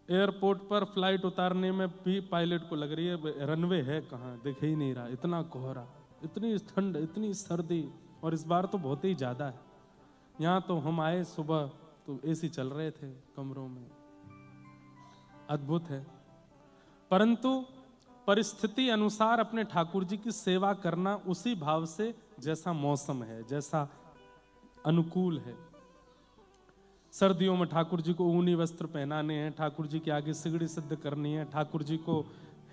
Speaker 1: एयरपोर्ट पर फ्लाइट उतारने में भी पायलट को लग रही है रनवे है कहाँ, दिख ही नहीं रहा। इतना कोहरा, इतनी ठंड, इतनी सर्दी, और इस बार तो बहुत ही ज्यादा है। यहाँ तो हम आए सुबह तो एसी चल रहे थे कमरों में, अद्भुत है। परंतु परिस्थिति अनुसार अपने ठाकुर जी की सेवा करना उसी भाव से, जैसा मौसम है, जैसा अनुकूल है। सर्दियों में ठाकुर जी को ऊनी वस्त्र पहनाने हैं, ठाकुर जी के आगे सिगड़ी सिद्ध करनी है, ठाकुर जी को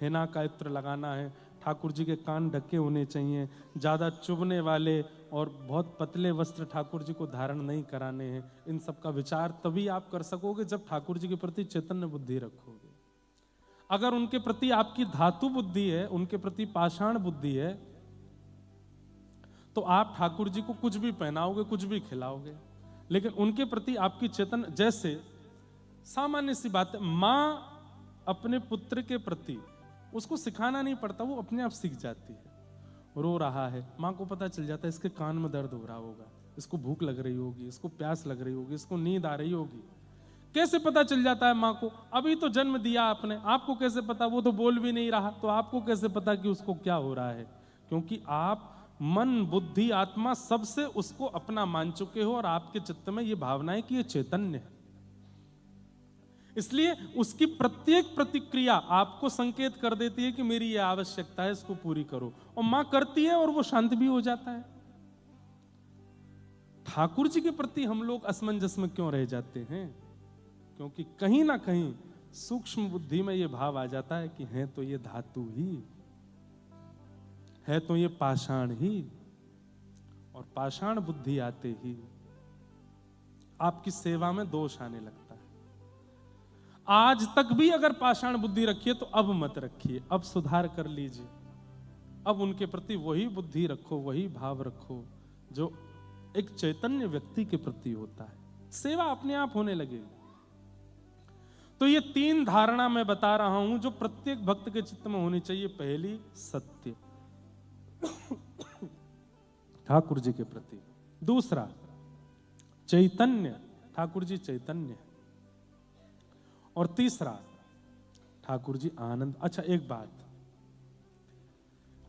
Speaker 1: हेना का इत्र लगाना है, ठाकुर जी के कान ढके होने चाहिए, ज़्यादा चुभने वाले और बहुत पतले वस्त्र ठाकुर जी को धारण नहीं कराने हैं। इन सब का विचार तभी आप कर सकोगे जब ठाकुर जी के प्रति चैतन्य बुद्धि रखोगे। अगर उनके प्रति आपकी धातु बुद्धि है, उनके प्रति पाषाण बुद्धि है, तो आप ठाकुर जी को कुछ भी पहनाओगे, कुछ भी खिलाओगे, लेकिन उनके प्रति आपकी चेतन, जैसे सामान्य सी बात है, माँ अपने पुत्र के प्रति, उसको सिखाना नहीं पड़ता, वो अपने आप सीख जाती है। रो रहा है, माँ को पता चल जाता है इसके कान में दर्द हो रहा होगा, इसको भूख लग रही होगी, इसको प्यास लग रही होगी, इसको नींद आ रही होगी। कैसे पता चल जाता है माँ को? अभी तो जन्म दिया आपने, आपको कैसे पता? वो तो बोल भी नहीं रहा, तो आपको कैसे पता कि उसको क्या हो रहा है? क्योंकि आप मन, बुद्धि, आत्मा सबसे उसको अपना मान चुके हो और आपके चित्त में ये भावना है कि ये चैतन्य है। इसलिए उसकी प्रत्येक प्रतिक्रिया आपको संकेत कर देती है कि मेरी ये आवश्यकता है, इसको पूरी करो, और मां करती है और वो शांत भी हो जाता है। ठाकुर जी के प्रति हम लोग असमंजस में क्यों रह जाते हैं? क्योंकि कहीं ना कहीं सूक्ष्म बुद्धि में ये भाव आ जाता है कि है तो ये धातु ही है, तो ये पाषाण ही, और पाषाण बुद्धि आते ही आपकी सेवा में दोष आने लगता है। आज तक भी अगर पाषाण बुद्धि रखिए तो अब मत रखिए, अब सुधार कर लीजिए, अब उनके प्रति वही बुद्धि रखो, वही भाव रखो जो एक चैतन्य व्यक्ति के प्रति होता है। सेवा अपने आप होने लगेगी। तो ये 3 धारणा मैं बता रहा हूं जो प्रत्येक भक्त के चित्त में होनी चाहिए। पहली, सत्य ठाकुर जी के प्रति। दूसरा, चैतन्य, ठाकुर जी चैतन्य। और तीसरा, ठाकुर जी आनंद। अच्छा, एक बात,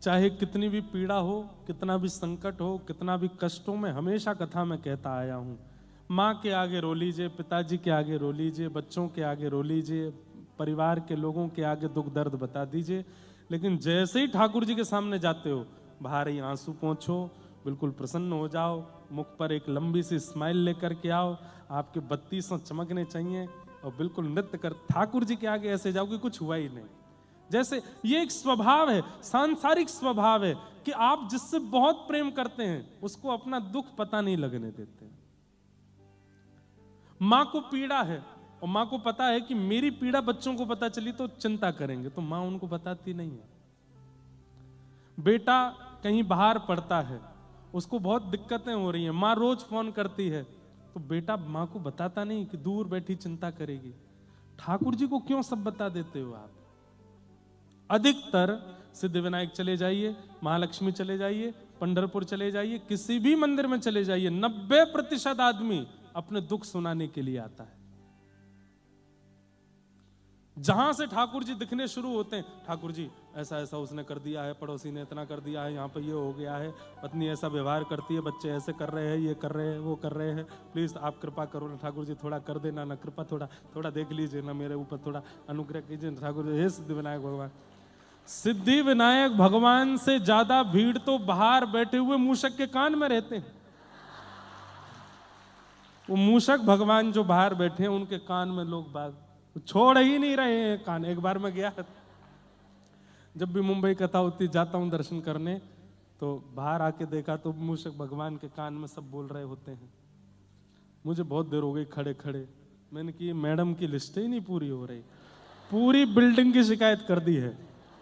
Speaker 1: चाहे कितनी भी पीड़ा हो, कितना भी संकट हो, कितना भी कष्ट हो, मैं हमेशा कथा में कहता आया हूं, माँ के आगे रो लीजिए, पिताजी के आगे रो लीजिए, बच्चों के आगे रो लीजिए, परिवार के लोगों के आगे दुख दर्द बता दीजिए, लेकिन जैसे ही ठाकुर जी के सामने जाते हो, बाहर ही आंसू पोंछो, बिल्कुल प्रसन्न हो जाओ, मुख पर एक लंबी सी स्माइल लेकर के आओ, आपके 32 चमकने चाहिए, और बिल्कुल नृत्य कर ठाकुर जी के आगे ऐसे जाओ कि कुछ हुआ ही नहीं। जैसे ये एक स्वभाव है, सांसारिक स्वभाव है कि आप जिससे बहुत प्रेम करते हैं उसको अपना दुख पता नहीं लगने देते। मां को पीड़ा है और मां को पता है कि मेरी पीड़ा बच्चों को पता चली तो चिंता करेंगे, तो मां उनको बताती नहीं है। बेटा कहीं बाहर पड़ता है, उसको बहुत दिक्कतें हो रही हैं, मां रोज फोन करती है, तो बेटा मां को बताता नहीं कि दूर बैठी चिंता करेगी। ठाकुर जी को क्यों सब बता देते हो आप? अधिकतर सिद्धिविनायक चले जाइए, महालक्ष्मी चले जाइए, पंढरपुर चले जाइए, किसी भी मंदिर में चले जाइए, 90% आदमी अपने दुख सुनाने के लिए आता है। जहां से ठाकुर जी दिखने शुरू होते हैं, ठाकुर जी ऐसा ऐसा उसने कर दिया है, पड़ोसी ने इतना कर दिया है, यहाँ पे ये हो गया है, पत्नी ऐसा व्यवहार करती है, बच्चे ऐसे कर रहे हैं, ये कर रहे हैं, वो कर रहे हैं, प्लीज आप कृपा करो ना ठाकुर जी, थोड़ा कर देना ना, कृपा थोड़ा थोड़ा देख लीजिए ना, मेरे ऊपर थोड़ा अनुग्रह कीजिए ठाकुर जी। हे सिद्धिविनायक भगवान, सिद्धिविनायक भगवान से ज्यादा भीड़ तो बाहर बैठे हुए मूषक के कान में रहते हैं। वो मूषक भगवान जो बाहर बैठे हैं उनके कान में लोग बात छोड़ ही नहीं रहे हैं कान। एक बार मैं गया, जब भी मुंबई कथा होती जाता हूं दर्शन करने, तो बाहर आके देखा तो मूषक भगवान के कान में सब बोल रहे होते हैं। मुझे बहुत देर हो गई खड़े खड़े, मैंने कि मैडम की लिस्ट ही नहीं पूरी हो रही, पूरी बिल्डिंग की शिकायत कर दी है,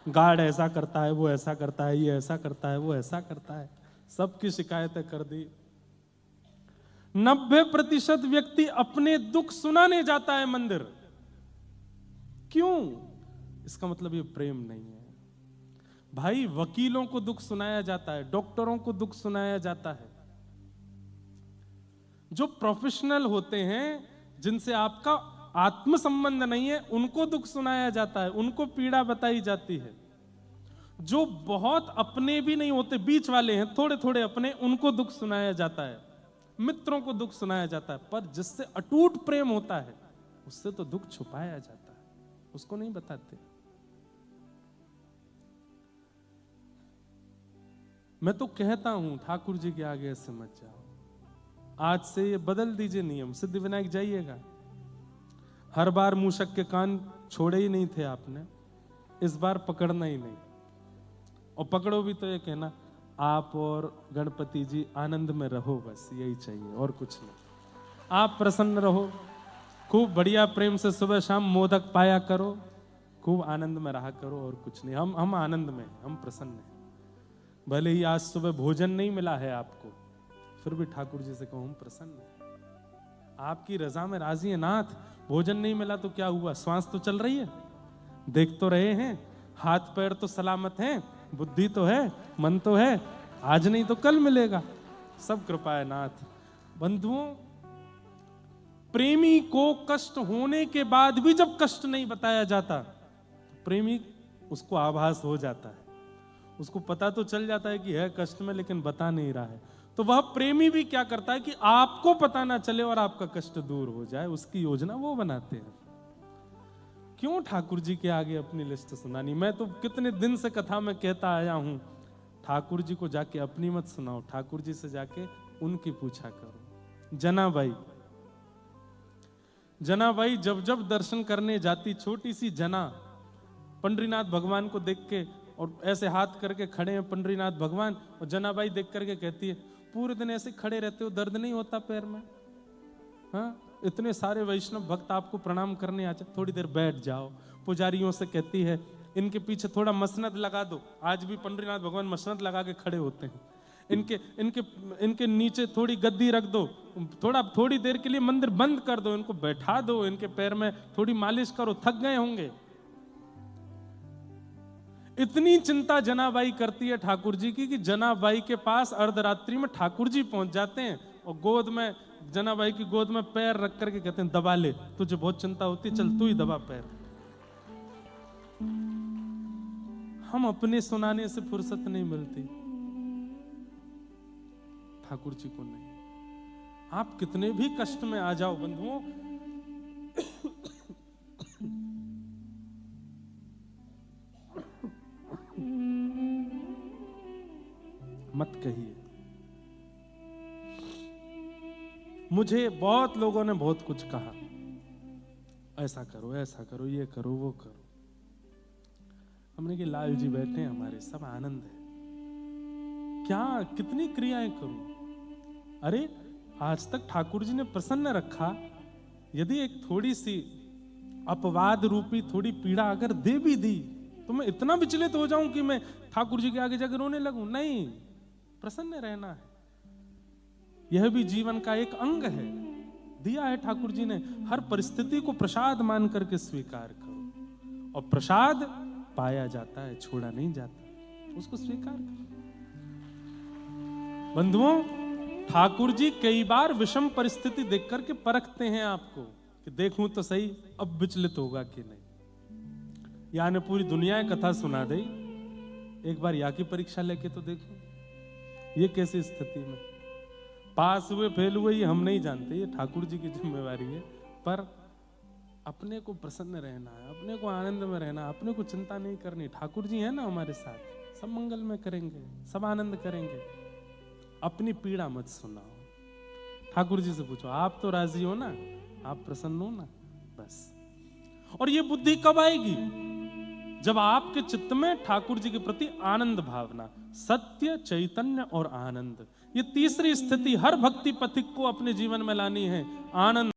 Speaker 1: गार्ड ऐसा करता है, वो ऐसा करता है, ये ऐसा करता है, वो ऐसा करता है, सबकी शिकायतें कर दी। 90% व्यक्ति अपने दुख सुनाने जाता है मंदिर। क्यों? इसका मतलब ये प्रेम नहीं है भाई। वकीलों को दुख सुनाया जाता है, डॉक्टरों को दुख सुनाया जाता है, जो प्रोफेशनल होते हैं, जिनसे आपका आत्म संबंध नहीं है, उनको दुख सुनाया जाता है, उनको पीड़ा बताई जाती है। जो बहुत अपने भी नहीं होते, बीच वाले हैं, थोड़े थोड़े अपने, उनको दुख सुनाया जाता है, मित्रों को दुख सुनाया जाता है। पर जिससे अटूट प्रेम होता है उससे तो दुख छुपाया जाता है, उसको नहीं बताते। मैं तो कहता हूं ठाकुर जी के आगे ऐसे मत जाओ, आज से ये बदल दीजिए नियम, सिद्धिविनायक जाइएगा। हर बार मूषक के कान छोड़े ही नहीं थे आपने, इस बार पकड़ना ही नहीं, और पकड़ो भी तो ये कहना आप और गणपति जी आनंद में रहो, बस यही चाहिए और कुछ नहीं। आप प्रसन्न रहो, खूब बढ़िया प्रेम से सुबह शाम मोदक पाया करो, खूब आनंद में रहा करो और कुछ नहीं। हम आनंद में, हम प्रसन्न हैं। भले ही आज सुबह भोजन नहीं मिला है आपको, फिर भी ठाकुर जी से कहो हम प्रसन्न हैं, आपकी रजा में राजी है नाथ। भोजन नहीं मिला तो क्या हुआ, श्वास तो चल रही है, देख तो रहे हैं, हाथ पैर तो सलामत हैं, बुद्धि तो है, मन तो है, आज नहीं तो कल मिलेगा, सब कृपा है नाथ। बंधुओं, प्रेमी को कष्ट होने के बाद भी जब कष्ट नहीं बताया जाता, प्रेमी उसको आभास हो जाता है, उसको पता तो चल जाता है कि है कष्ट में, लेकिन बता नहीं रहा है। तो वह प्रेमी भी क्या करता है कि आपको पता ना चले और आपका कष्ट दूर हो जाए, उसकी योजना वो बनाते हैं। क्यों ठाकुर जी के आगे अपनी लिस्ट सुनानी? मैं तो कितने दिन से कथा में कहता आया हूं, ठाकुर जी को जाके अपनी मत सुनाओ, ठाकुर जी से जाके उनकी पूछा करो। जनाबाई जब जब दर्शन करने जाती, छोटी सी जना पंडरीनाथ भगवान को देख के और ऐसे हाथ करके खड़े हैं पंडरीनाथ भगवान, और जनाबाई देख करके कहती है पूरे दिन ऐसे खड़े रहते हो, दर्द नहीं होता पैर में? हाँ, इतने सारे वैष्णव भक्त आपको प्रणाम करने आ जाते, थोड़ी देर बैठ जाओ। पुजारियों से कहती है इनके पीछे थोड़ा मसनद लगा दो, आज भी पंडरीनाथ भगवान मसनद लगा के खड़े होते हैं। इनके नीचे थोड़ी गद्दी रख दो, थोड़ी देर के लिए मंदिर बंद कर दो, इनको बैठा दो, इनके पैर में थोड़ी मालिश करो, थक गए होंगे। इतनी चिंता जनाबाई करती है ठाकुर जी की कि जनाबाई के पास अर्धरात्रि में ठाकुर जी पहुंच जाते हैं और गोद में, जनाबाई की गोद में पैर रख करके कहते हैं दबा ले, तुझे बहुत चिंता होती, चल तू ही दबा पैर। हम अपने सुनाने से फुर्सत नहीं मिलती, ठाकुर जी को नहीं। आप कितने भी कष्ट में आ जाओ बंधुओं, मत कहिए। मुझे बहुत लोगों ने बहुत कुछ कहा, ऐसा करो, ऐसा करो, ये करो, वो करो। हमने कि लाल जी बैठे हैं हमारे, सब आनंद है, क्या कितनी क्रियाएं करूं? अरे आज तक ठाकुर जी ने प्रसन्न रखा, यदि एक थोड़ी सी अपवाद रूपी थोड़ी पीड़ा अगर दे भी दी तो मैं इतना विचलित हो जाऊं कि मैं ठाकुर जी के आगे जाकर रोने लगूं? नहीं, प्रसन्न रहना है, यह भी जीवन का एक अंग है, दिया है ठाकुर जी ने। हर परिस्थिति को प्रसाद मान करके स्वीकार करो, और प्रसाद पाया जाता है, छोड़ा नहीं जाता, उसको स्वीकार करो। बंधुओं, ठाकुर जी कई बार विषम परिस्थिति देख करके परखते हैं आपको कि देखूं तो सही अब विचलित होगा कि नहीं। यानी पूरी दुनिया कथा सुना दे, एक बार या की परीक्षा लेके तो देखो, ये कैसी स्थिति में पास हुए फेल हुए ये हम नहीं जानते, ये ठाकुर जी की जिम्मेवारी है। पर अपने को प्रसन्न रहना है, अपने को आनंद में रहना, अपने को चिंता नहीं करनी। ठाकुर जी है ना हमारे साथ, सब मंगल में करेंगे, सब आनंद करेंगे। अपनी पीड़ा मत सुनाओ, ठाकुर जी से पूछो आप तो राजी हो ना, आप प्रसन्न हो ना, बस। और ये बुद्धि कब आएगी? जब आपके चित्त में ठाकुर जी के प्रति आनंद भावना, सत्य, चैतन्य और आनंद, ये तीसरी स्थिति हर भक्ति पथिक को अपने जीवन में लानी है। आनंद